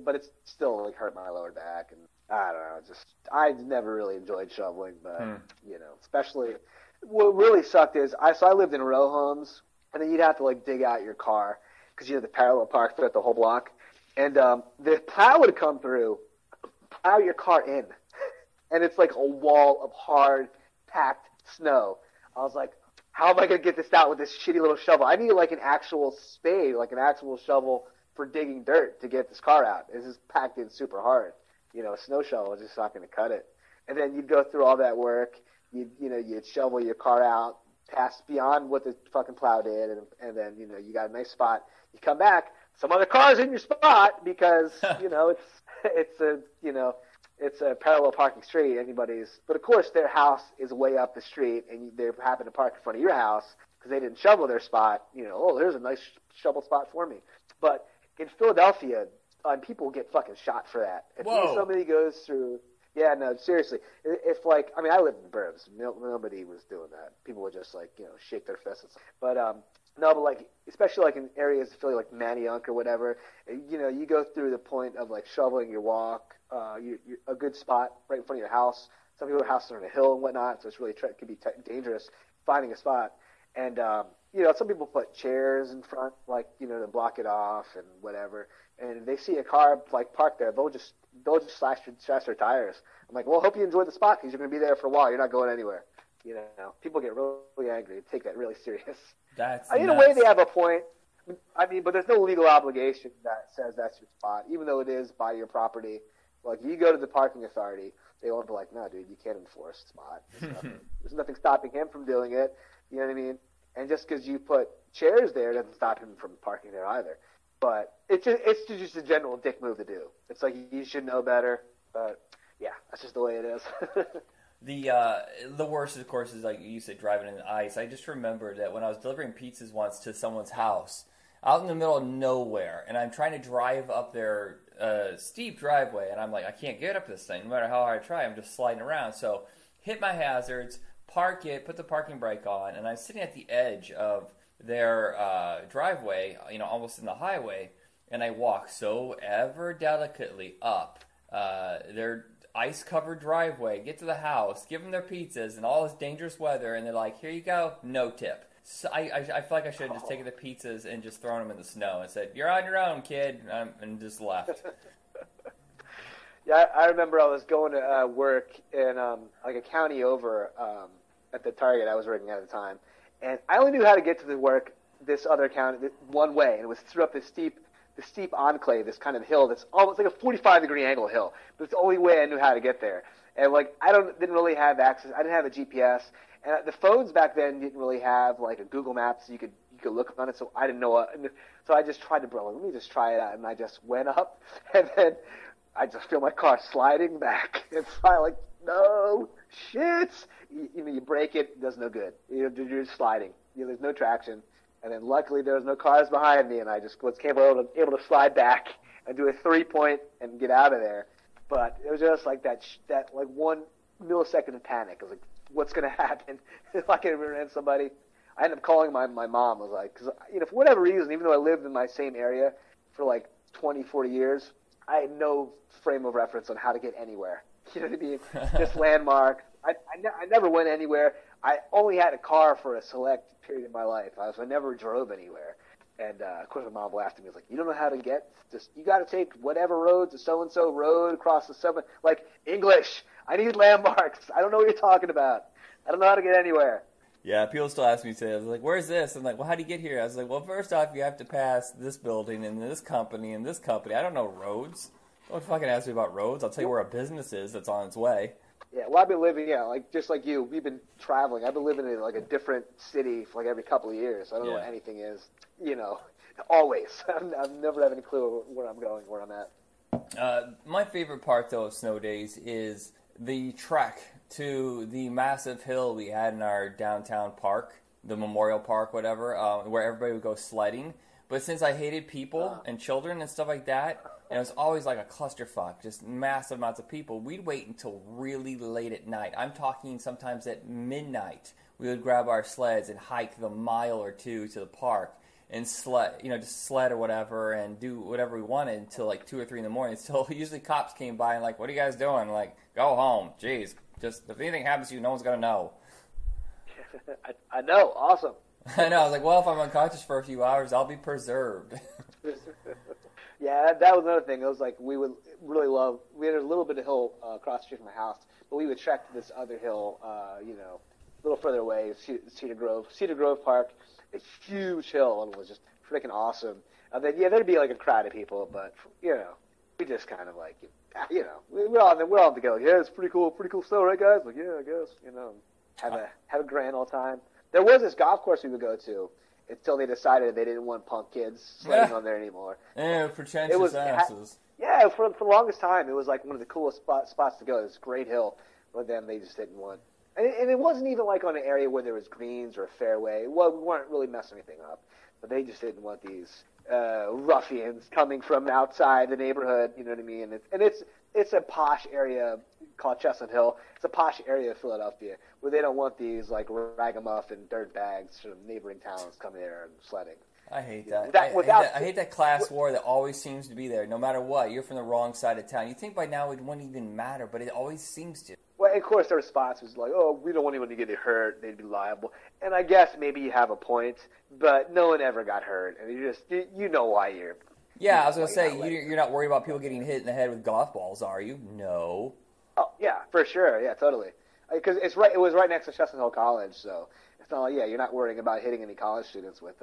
but it still like hurt my lower back, and I don't know, I never really enjoyed shoveling, but especially what really sucked is I lived in row homes, and then you'd have to like dig out your car because you had the parallel park throughout the whole block, and the plow would come through, plow your car in, and it's like a wall of hard packed snow. I was like, how am I going to get this out with this shitty little shovel? I need like an actual spade, like an actual shovel for digging dirt to get this car out. This is packed in super hard. A snow shovel is just not going to cut it. And then you'd go through all that work. You'd shovel your car out, pass beyond what the fucking plow did, and then, you got a nice spot. You come back, some other car's in your spot because, it's a parallel parking street. But of course their house is way up the street, and they happen to park in front of your house because they didn't shovel their spot. There's a nice shovel spot for me. But in Philadelphia, people get fucking shot for that. If somebody goes through, yeah, no, seriously. If I lived in the burbs, nobody was doing that. People would just shake their fists. But no, but especially in areas of Philly like Manayunk or whatever, you go through the point of shoveling your walk, a good spot right in front of your house. Some people's houses are on a hill and whatnot, so it's really could be dangerous finding a spot. And some people put chairs in front, to block it off and whatever. And if they see a car parked there, they'll just slash their tires. I'm like, well, hope you enjoy the spot because you're going to be there for a while. You're not going anywhere. People get really angry and take that really serious. That's in a way, they have a point. But there's no legal obligation that says that's your spot, even though it is by your property. You go to the parking authority, they won't be like, no, dude, you can't enforce a spot. There's nothing stopping him from doing it. You know what I mean? And just because you put chairs there doesn't stop him from parking there either. But it's just a general dick move to do. It's you should know better. But yeah, that's just the way it is. The worst, of course, is like you said, driving in the ice. I just remembered that when I was delivering pizzas once to someone's house, out in the middle of nowhere, and I'm trying to drive up their steep driveway, and I'm like, I can't get up this thing. No matter how hard I try, I'm just sliding around. So hit my hazards, park it, put the parking brake on, and I'm sitting at the edge of their driveway, almost in the highway, and I walk so ever delicately up their ice-covered driveway, get to the house, give them their pizzas and all this dangerous weather, and they're like, here you go, no tip. So I feel like I should have just taken the pizzas and just thrown them in the snow and said, you're on your own, kid, and just left. Yeah, I remember I was going to work in a county over at the Target I was working at the time, and I only knew how to get to the work this other county one way, and it was through up the steep enclave, this kind of hill that's almost like a 45-degree angle hill, but it's the only way I knew how to get there. And didn't really have access. I didn't have a GPS, and the phones back then didn't really have a Google Maps so you could look on it. So I didn't know what. So I just tried to let me just try it out, and I just went up, and then I just feel my car sliding back. It's no shit. You break it does no good. You're just sliding. There's no traction. And then luckily there was no cars behind me, and I just was able to slide back and do a 3-point and get out of there. But it was just that 1 millisecond of panic. I was like, what's going to happen if I can run into somebody? I ended up calling my mom. I was like, because for whatever reason, even though I lived in my same area for 20, 40 years, I had no frame of reference on how to get anywhere. You know what I mean? Just landmarks. I never went anywhere. I only had a car for a select period in my life. I never drove anywhere. And, of course, my mom laughed at me. She was like, you don't know how to get? You got to take whatever road to so-and-so road across the seven. English. I need landmarks. I don't know what you're talking about. I don't know how to get anywhere. Yeah, people still ask me today. I was like, where's this? I'm like, well, how do you get here? I was like, well, first off, you have to pass this building and this company and this company. I don't know roads. Don't fucking ask me about roads. I'll tell you where a business is that's on its way. Yeah, well, I've been living, just like you, we've been traveling. I've been living in a different city for every couple of years. I don't know what anything is, always. I've never had any clue where I'm going, where I'm at. My favorite part, though, of snow days is the trek to the massive hill we had in our downtown park, the Memorial Park, whatever, where everybody would go sledding. But since I hated people and children and stuff like that, and it was always like a clusterfuck, just massive amounts of people, we'd wait until really late at night. I'm talking sometimes at midnight. We would grab our sleds and hike the mile or two to the park and sled, just sled or whatever and do whatever we wanted until 2 or 3 in the morning. So usually cops came by and what are you guys doing? Go home. Jeez, just if anything happens to you, no one's going to know. I know. Awesome. I know. I was like, well, if I'm unconscious for a few hours, I'll be preserved. Yeah, that was another thing. It was we would really love. We had a little bit of hill across the street from my house, but we would trek to this other hill. little further away, Cedar Grove Park, a huge hill, and it was just freaking awesome. And then there'd be like a crowd of people, but we just kind of like, we're all together. Yeah, it's pretty cool snow, right, guys? Like, yeah, I guess, have a grand old time. There was this golf course we would go to until they decided they didn't want punk kids sledding on there anymore. Yeah, pretentious asses. Yeah, for the longest time, it was like one of the coolest spots to go. This great hill, but then they just didn't want. And it wasn't even like on an area where there was greens or a fairway. Well, we weren't really messing anything up, but they just didn't want these ruffians coming from outside the neighborhood. You know what I mean? And it's a posh area called Chestnut Hill. It's a posh area of Philadelphia where they don't want these like ragamuffin dirtbags from neighboring towns coming there and sledding. I hate that. I hate that class war that always seems to be there. No matter what, you're from the wrong side of town. You think by now it wouldn't even matter, but it always seems to. Well, of course, their response was like, "Oh, we don't want anyone to get hurt; they'd be liable." And I guess maybe you have a point, but no one ever got hurt, and you know why you're. Yeah, I was gonna say you're not worried about people getting hit in the head with golf balls, are you? No. Oh yeah, for sure. Yeah, totally. Because it's right. It was right next to Chestnut Hill College, so it's not like you're not worrying about hitting any college students with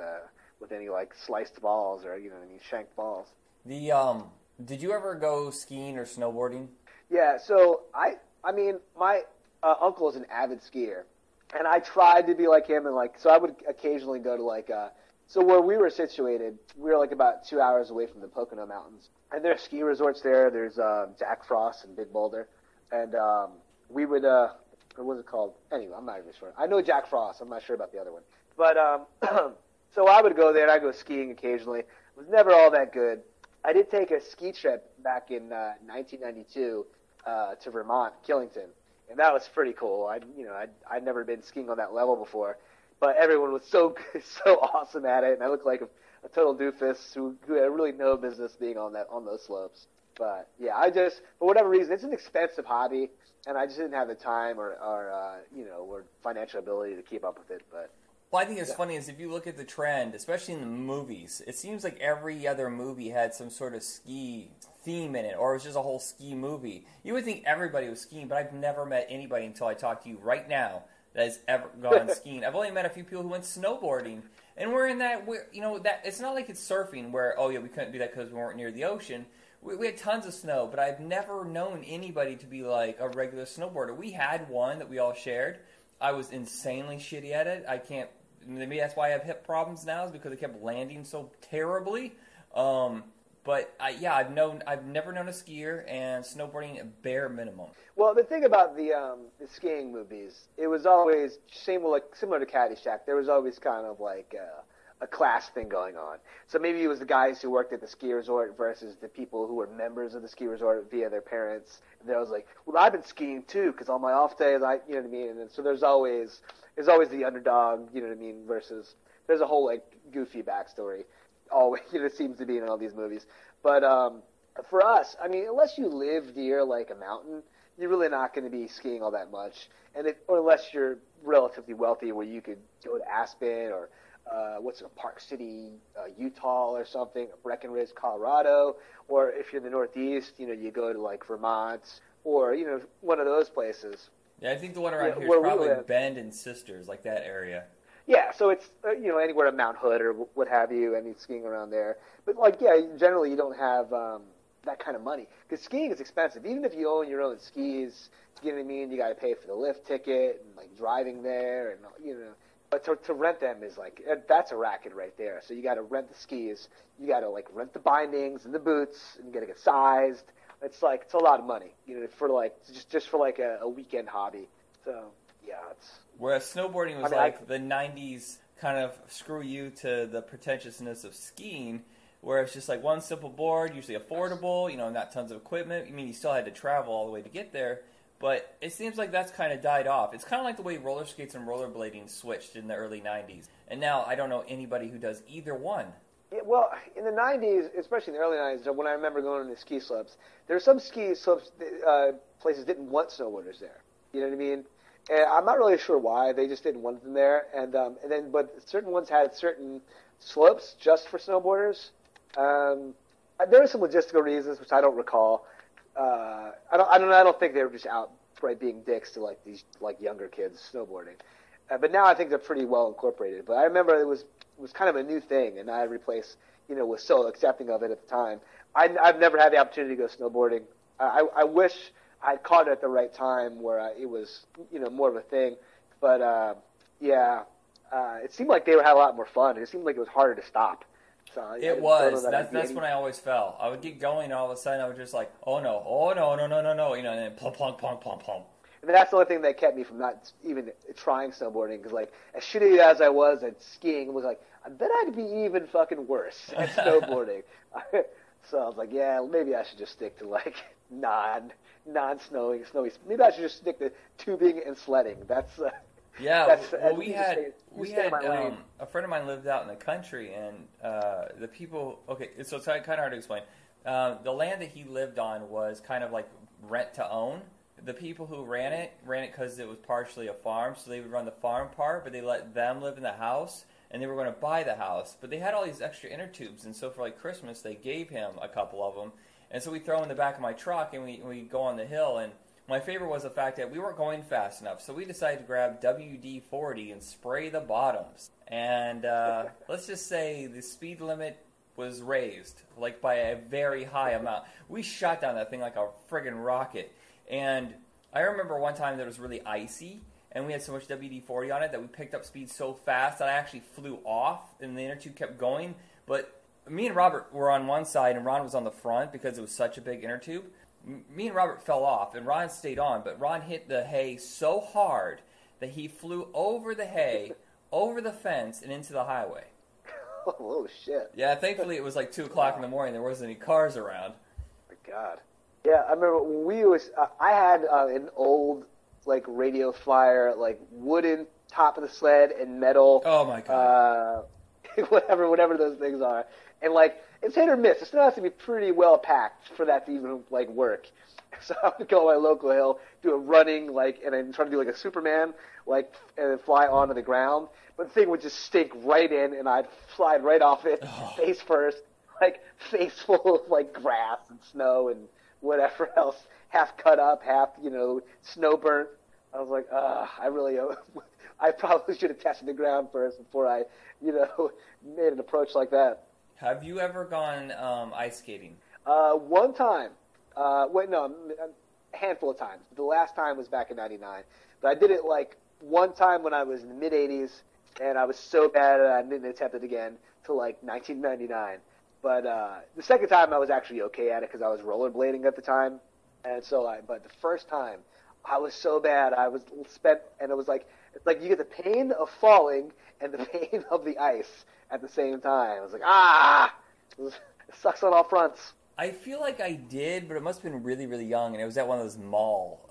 any like sliced balls or any shanked balls. Did you ever go skiing or snowboarding? Yeah, so I mean my uncle is an avid skier, and I tried to be like him, and so I would occasionally go to so where we were situated, we were like about 2 hours away from the Pocono Mountains, and there's ski resorts there. There's Jack Frost and Big Boulder, and we would what was it called? Anyway, I'm not even sure. I know Jack Frost. I'm not sure about the other one, but so I would go there, and I'd go skiing occasionally. It was never all that good. I did take a ski trip back in 1992 to Vermont, Killington, and that was pretty cool. I'd never been skiing on that level before, but everyone was so awesome at it, and I looked like a total doofus who had really no business being on those slopes. But yeah, for whatever reason, it's an expensive hobby, and I just didn't have the time or financial ability to keep up with it. But well, I think it's funny is if you look at the trend, especially in the movies, it seems like every other movie had some sort of ski theme in it, or it was just a whole ski movie. You would think everybody was skiing, but I've never met anybody until I talk to you right now that has ever gone skiing. I've only met a few people who went snowboarding, and we're in that. That it's not like it's surfing where we couldn't do that because we weren't near the ocean. We had tons of snow, but I've never known anybody to be like a regular snowboarder. We had one that we all shared. I was insanely shitty at it. Maybe that's why I have hip problems now, is because I kept landing so terribly. But I've never known a skier, and snowboarding a bare minimum. Well, the thing about the skiing movies, it was always similar to Caddyshack. There was always kind of like a class thing going on. So maybe it was the guys who worked at the ski resort versus the people who were members of the ski resort via their parents. And they was like, well, I've been skiing too, because on my off days, you know what I mean. And then, so there's always the underdog, you know what I mean, versus there's a whole like goofy backstory. Always, it seems to be in all these movies. But for us, I mean, unless you live near like a mountain, you're really not going to be skiing all that much. Or unless you're relatively wealthy, where you could go to Aspen or Park City, Utah or something, or Breckenridge, Colorado, or if you're in the Northeast, you go to like Vermont or one of those places. Yeah, I think the one around here is probably Bend and Sisters, like that area. Yeah, so it's anywhere in Mount Hood or what have you. I mean, skiing around there, but generally you don't have that kind of money because skiing is expensive. Even if you own your own skis, you know what I mean. You got to pay for the lift ticket and like driving there, and But to rent them is that's a racket right there. So you got to rent the skis, you got to like rent the bindings and the boots, and you got to get sized. It's a lot of money, for just for like a weekend hobby. So yeah, it's. Whereas snowboarding was the 90s kind of screw you to the pretentiousness of skiing, where it's just like one simple board, usually affordable, not tons of equipment. I mean, you still had to travel all the way to get there, but it seems like that's kind of died off. It's kind of like the way roller skates and rollerblading switched in the early 90s. And now I don't know anybody who does either one. Yeah, well, in the 90s, especially in the early 90s, when I remember going to the ski slopes, there were some ski slopes places didn't want snowboarders there. You know what I mean? And I'm not really sure why. They just didn't want them there. But certain ones had certain slopes just for snowboarders. There were some logistical reasons, which I don't recall. I don't think they were just outright being dicks to like these like younger kids snowboarding. But now I think they're pretty well incorporated. But I remember it was kind of a new thing, and I replaced, was so accepting of it at the time. I've never had the opportunity to go snowboarding. I wish I'd caught it at the right time where it was, more of a thing. But, it seemed like they had a lot more fun. It seemed like it was harder to stop. So it was. That's when I always fell. I would get going, and all of a sudden I would just like, oh no, no, and then plump, plump, plump, plump, plump. And that's the only thing that kept me from not even trying snowboarding, because like as shitty as I was at skiing, it was like I bet I'd be even fucking worse at snowboarding. So I was like, yeah, maybe I should just stick to like non-snowy. Maybe I should just stick to tubing and sledding. That's we had a friend of mine lived out in the country, and the people. Okay, so it's kind of hard to explain. The land that he lived on was kind of like rent to own. The people who ran it because it was partially a farm, so they would run the farm part, but they let them live in the house, and they were going to buy the house. But they had all these extra inner tubes, and so for like Christmas, they gave him a couple of them, and so we throw them in the back of my truck, and we go on the hill. And my favorite was the fact that we weren't going fast enough, so we decided to grab WD-40 and spray the bottoms. And let's just say the speed limit was raised, like by a very high amount. We shot down that thing like a friggin' rocket. And I remember one time that it was really icy, and we had so much WD-40 on it that we picked up speed so fast that I actually flew off, and the inner tube kept going. But me and Robert were on one side, and Ron was on the front because it was such a big inner tube. Me and Robert fell off, and Ron stayed on, but Ron hit the hay so hard that he flew over the hay, over the fence, and into the highway. Oh, shit. Yeah, thankfully it was like 2 o'clock in the morning. There wasn't any cars around. Oh, my God. Yeah, I remember when I had an old, like, Radio Flyer, like, wooden top of the sled and metal. Oh, my God. Whatever those things are. And, like, it's hit or miss. It still has to be pretty well packed for that to even, like, work. So I would go on my local hill, do a running, like, and then try to do, like, a Superman, like, and then fly onto the ground. But the thing would just stink right in, and I'd slide right off it, face first, like, face full of, like, grass and snow and whatever else, half cut up, half, snow burnt. I was like, I probably should have tested the ground first before I, made an approach like that. Have you ever gone ice skating? One time. A handful of times. The last time was back in '99. But I did it like one time when I was in the mid-'80s, and I was so bad I didn't attempt it again till like 1999. But the second time I was actually okay at it because I was rollerblading at the time, and but the first time I was so bad I was spent, and it was like it's like you get the pain of falling and the pain of the ice at the same time. I was like, it sucks on all fronts. I feel like I did, but it must have been really, really young, and it was at one of those mall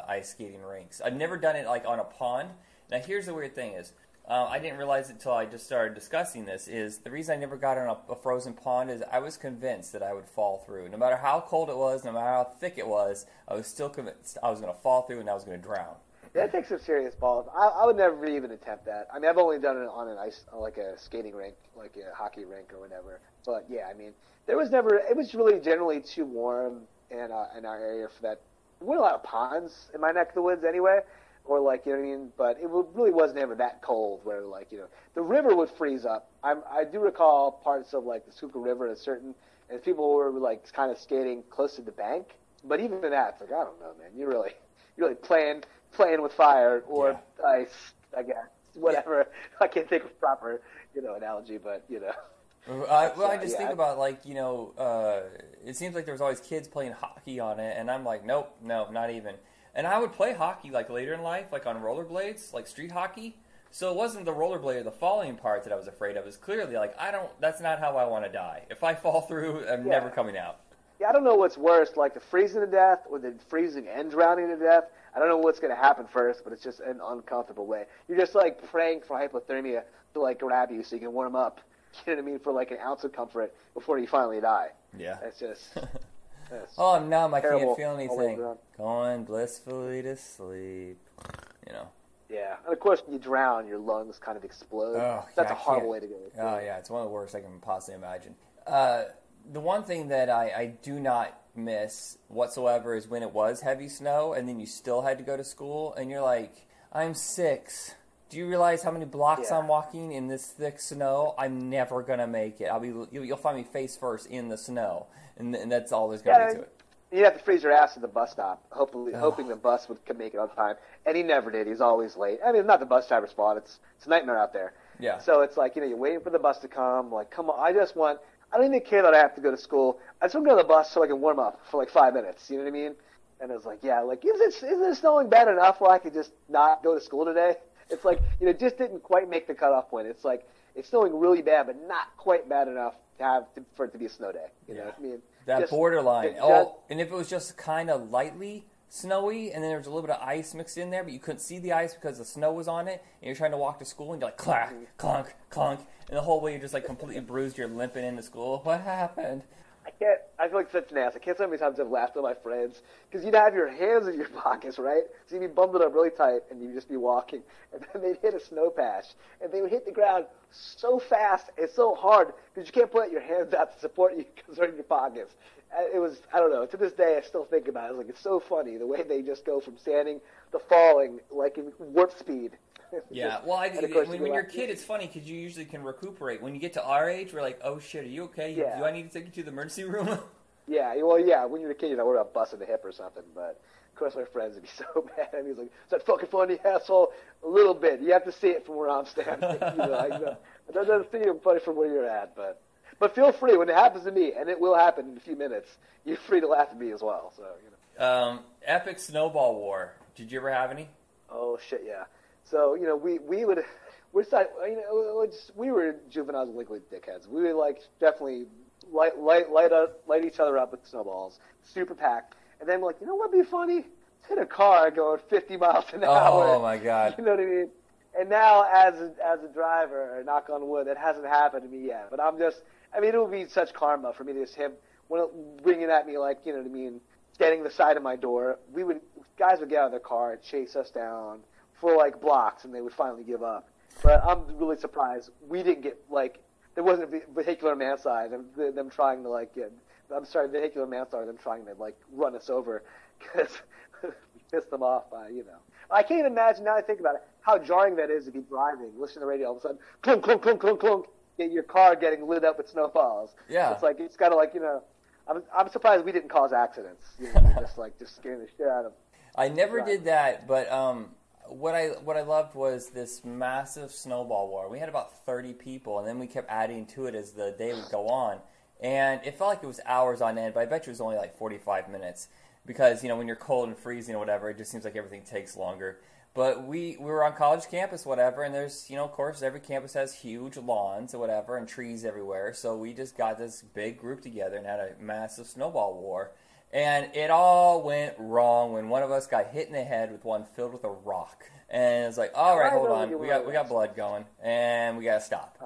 ice skating rinks. I've never done it like on a pond. Now, here's the weird thing is, I didn't realize it until I just started discussing this, is the reason I never got on a frozen pond is I was convinced that I would fall through. No matter how cold it was, no matter how thick it was, I was still convinced I was going to fall through and I was going to drown. That takes some serious balls. I would never even attempt that. I mean, I've only done it on an ice, like a skating rink, like a hockey rink or whatever. But yeah, I mean, it was really generally too warm in our area for that. There weren't a lot of ponds in my neck of the woods anyway, or like, you know what I mean? But it really wasn't ever that cold where like, the river would freeze up. I do recall parts of like the Schuylkill River and people were like kind of skating close to the bank. But even that, it's like, I don't know, man. You're really playing with fire or ice, I guess. Whatever. Yeah. I can't think of a proper, analogy, but, I just think about, like, it seems like there was always kids playing hockey on it, and I'm like, nope, no, not even. And I would play hockey, like, later in life, like on rollerblades, like street hockey. So it wasn't the rollerblade or the falling part that I was afraid of. It was clearly, like, that's not how I want to die. If I fall through, I'm never coming out. Yeah, I don't know what's worse, like the freezing to death or the freezing and drowning to death. I don't know what's going to happen first, but it's just an uncomfortable way. You're just, like, praying for hypothermia to, like, grab you so you can warm up, you know what I mean, for, like, an ounce of comfort before you finally die. Yeah. It's just... oh, I'm numb. I can't feel anything. Going blissfully to sleep, Yeah. And, of course, when you drown, your lungs kind of explode. Oh, That's a horrible way to go. Oh, yeah. It's one of the worst I can possibly imagine. The one thing that I do not miss whatsoever is when it was heavy snow and then you still had to go to school and you're like, I'm 6. do you realize how many blocks I'm walking in this thick snow? I'm never gonna make it. You'll find me face first in the snow, and that's all there's gonna be to it. You'd have to freeze your ass at the bus stop, hoping the bus could make it on time. And he never did. He's always late. I mean, it's not the bus driver's fault. It's a nightmare out there. Yeah. So it's like, you're waiting for the bus to come. Like, come on, I don't even care that I have to go to school. I just want to go to the bus so I can warm up for like 5 minutes. You know what I mean? And it was like, yeah, like, isn't it snowing bad enough where I could just not go to school today? It's like, it just didn't quite make the cutoff point. It's like, it's snowing really bad, but not quite bad enough for it to be a snow day. You know what I mean? That borderline. And if it was just kind of lightly snowy, and then there was a little bit of ice mixed in there, but you couldn't see the ice because the snow was on it, and you're trying to walk to school, and you're like, clack, clunk, clunk, and the whole way you're just like completely bruised, you're limping into school. What happened? I feel like such an ass. I can't tell how many times I've laughed at my friends, because you'd have your hands in your pockets, right? So you'd be bundled up really tight, and you'd just be walking, and then they'd hit a snow patch, and they would hit the ground so fast and so hard, because you can't put your hands out to support you because they're in your pockets. It was, I don't know, to this day I still think about it. It's so funny, the way they just go from standing to falling, like in warp speed. Yeah, well, when you're a kid, it's funny because you usually can recuperate. When you get to our age, we're like, oh shit, are you okay? Yeah. Do I need to take you to the emergency room? Yeah, well, yeah, when you're a kid, you're not worried about busting the hip or something, but of course my friends would be so mad. I mean, he's like, is that fucking funny, asshole? A little bit. You have to see it from where I'm standing. It doesn't seem funny from where you're at, but feel free, when it happens to me, and it will happen in a few minutes, you're free to laugh at me as well. So, Epic snowball war. Did you ever have any? Oh shit, yeah. So we were juvenile delinquent dickheads. We would like definitely light each other up with snowballs, super packed, and then we're like, you know what'd be funny? Hit a car going 50 miles an hour. Oh my god. You know what I mean? And now, as a driver, knock on wood, that hasn't happened to me yet. But it would be such karma for me to just him bringing at me like, you know what I mean, getting the side of my door. Guys would get out of their car and chase us down for like blocks, and they would finally give up. But I'm really surprised we didn't get there wasn't vehicular manslaughter. Them trying to vehicular manslaughter. Them trying to run us over because we pissed them off by I can't imagine, now I think about it, how jarring that is to be driving, listening to the radio, all of a sudden, clunk, clunk, clunk, clunk, clunk, get your car getting lit up with snowballs. Yeah. It's kind of I'm surprised we didn't cause accidents. Just scaring the shit out of them. I never did that, but what I loved was this massive snowball war. We had about 30 people, and then we kept adding to it as the day would go on. And it felt like it was hours on end, but I bet you it was only like 45 minutes. Because, when you're cold and freezing or whatever, it just seems like everything takes longer. But we were on college campus, whatever, and there's, of course, every campus has huge lawns or whatever and trees everywhere. So we just got this big group together and had a massive snowball war. And it all went wrong when one of us got hit in the head with one filled with a rock. And it's like, all right, hold on, we got blood going, and we got to stop.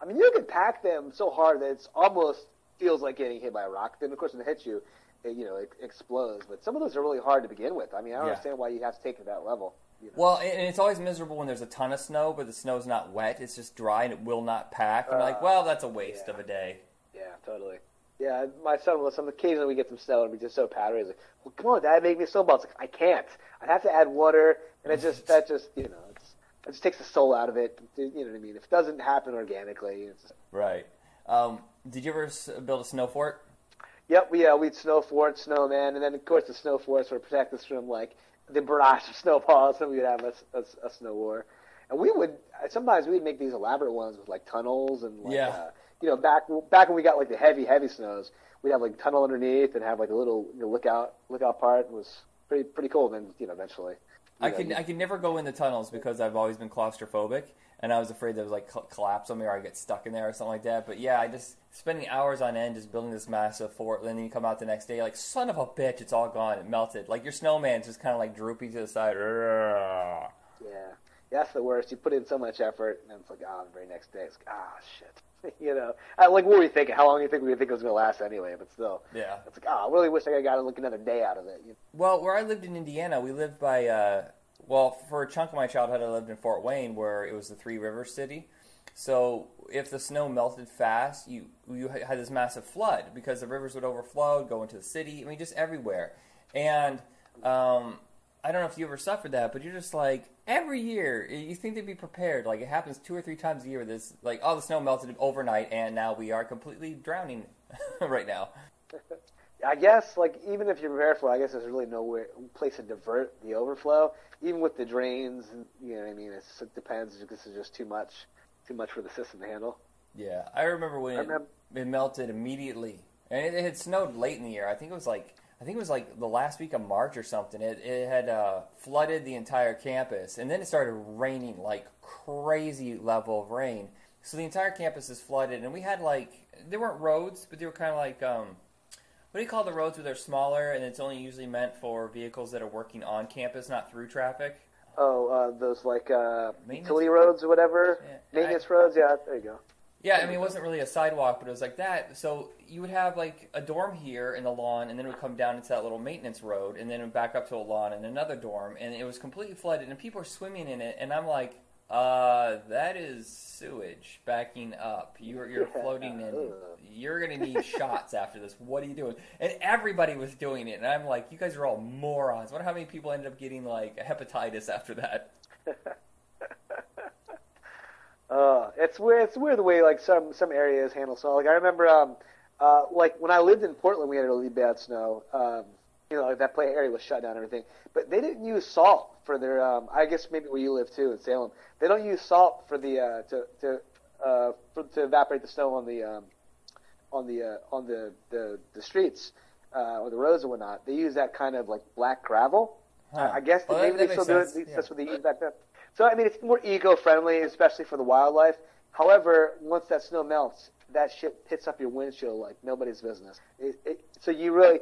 I mean, you can pack them so hard that it almost feels like getting hit by a rock. Then, of course, when it hits you, it explodes. But some of those are really hard to begin with. I mean, I don't understand why you have to take it to that level. Well, and it's always miserable when there's a ton of snow, but the snow's not wet. It's just dry, and it will not pack. And you're like, well, that's a waste of a day. Yeah, totally. Yeah, my son will. Occasionally we get some snow, and we're just so powdery. He's like, well, come on, Dad, make me a snowball. It's like, I can't. I have to add water, and it just takes the soul out of it. You know what I mean? If it doesn't happen organically. It's Right. Did you ever build a snow fort? Yep, we'd snow fort, snowman, and then of course the snow forts would protect us from the barrage of snowballs, and we would have a snow war. And sometimes we'd make these elaborate ones with tunnels and back when we got the heavy snows, we'd have tunnel underneath and have a little lookout part. It was pretty cool. Then eventually. I could never go in the tunnels because I've always been claustrophobic, and I was afraid there was collapse on me or I'd get stuck in there or something like that. But yeah, I just spending hours on end just building this massive fort, and then you come out the next day, you're like, son of a bitch, it's all gone, it melted. Your snowman's just kind of droopy to the side. Yeah, that's the worst. You put in so much effort, and then it's the very next day, it's shit. What were we thinking? How long do you think we think it was going to last anyway? But still, yeah, it's I really wish I got another day out of it. Well, where I lived in Indiana, we lived by for a chunk of my childhood, I lived in Fort Wayne, where it was the Three Rivers city. So if the snow melted fast, you had this massive flood because the rivers would overflow, go into the city. I mean, just everywhere. And I don't know if you ever suffered that, but you're just like, every year, you think they'd be prepared. Like, it happens 2 or 3 times a year with this, like, the snow melted overnight, and now we are completely drowning right now. I guess, like, even if you're prepared for it, I guess there's really no place to divert the overflow. Even with the drains, you know what I mean? It depends. This is just too much for the system to handle. Yeah, I remember when it melted immediately. And it had snowed late in the year. I think it was like the last week of March or something. It had flooded the entire campus, and then it started raining like crazy level of rain. So the entire campus is flooded, and we had there weren't roads, but they were kind of like what do you call the roads where they're smaller and it's only usually meant for vehicles that are working on campus, not through traffic? Oh, those utility roads or whatever, maintenance roads. Yeah, there you go. Yeah, I mean, it wasn't really a sidewalk, but it was like that. So you would have, like, a dorm here in the lawn, and then it would come down into that little maintenance road, and then it would back up to a lawn and another dorm, and it was completely flooded, and people are swimming in it, and I'm like, that is sewage backing up. You're floating in. You're going to need shots after this. What are you doing? And everybody was doing it, and I'm like, you guys are all morons. I wonder how many people ended up getting, like, hepatitis after that. It's weird the way like some areas handle snow. Like I remember, like when I lived in Portland, we had really bad snow. Like that area was shut down and everything. But they didn't use salt for their. I guess maybe where you live too in Salem, they don't use salt for the to evaporate the snow on the streets or the roads and whatnot. They use that kind of like black gravel. Huh. I guess maybe they still do it. Yeah. That's what they use back then. So, I mean, it's more eco-friendly, especially for the wildlife. However, once that snow melts, that shit hits up your windshield like nobody's business. So you really,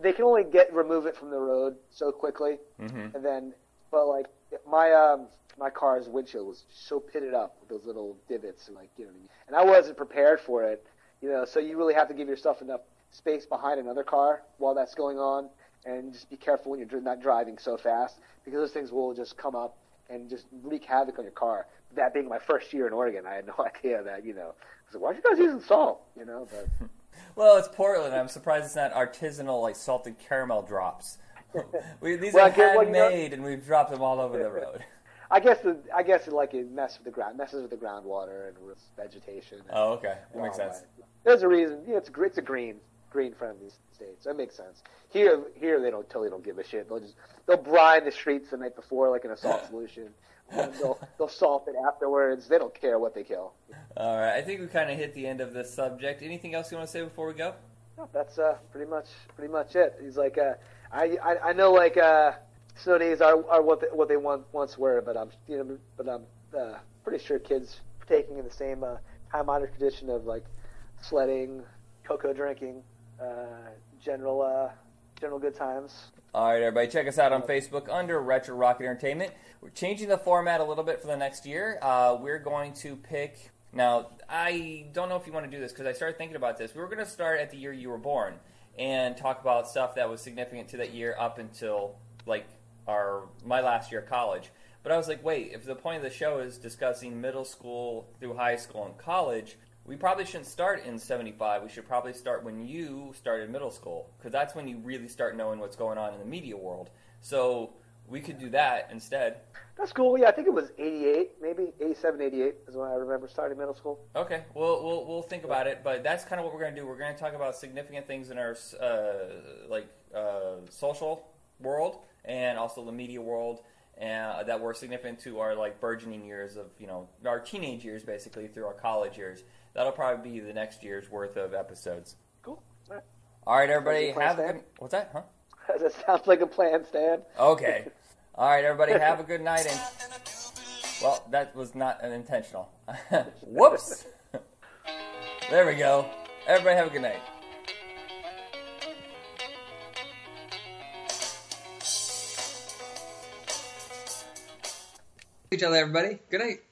they can only remove it from the road so quickly. Mm-hmm. And then, but like, my car's windshield was so pitted up with those little divots, and like, you know what I mean? And I wasn't prepared for it, so you really have to give yourself enough space behind another car while that's going on, and just be careful when you're not driving so fast, because those things will just come up and just wreak havoc on your car. That being my first year in Oregon, I had no idea that, I was like, why are you guys using salt? But well, it's Portland. I'm surprised it's not artisanal, like, salted caramel drops. These are handmade, and we've dropped them all over the road. I guess it messes with the groundwater and with vegetation. Oh, okay. That makes sense. There's a reason. It's a green-friendly state, so it makes sense. Here they don't give a shit. They'll brine the streets the night before, like in a salt solution. They'll salt it afterwards. They don't care what they kill. All right, I think we kind of hit the end of this subject. Anything else you want to say before we go? No, that's pretty much it. He's like, I know like snow days are what they once were, but I'm pretty sure kids taking in the same time-honored tradition of like sledding, cocoa drinking, general good times. All right, everybody, check us out on Facebook under Retro Rocket Entertainment. We're changing the format a little bit for the next year. We're going to pick... Now, I don't know if you want to do this because I started thinking about this. We were going to start at the year you were born and talk about stuff that was significant to that year up until like my last year of college. But I was like, wait, if the point of the show is discussing middle school through high school and college, we probably shouldn't start in 75. We should probably start when you started middle school, because that's when you really start knowing what's going on in the media world. So we could do that instead. That's cool. Yeah, I think it was 88, maybe 87, 88 is when I remember starting middle school. Okay, we'll think about it, but that's kind of what we're going to do. We're going to talk about significant things in our social world and also the media world, and that were significant to our like burgeoning years of our teenage years, basically through our college years. That'll probably be the next year's worth of episodes. Cool. All right, everybody, have a good... What's that? Huh? That sounds like a plan, Stan. Okay. All right, everybody, have a good night. And well, that was not intentional. Whoops. There we go. Everybody have a good night. Each other, everybody. Good night.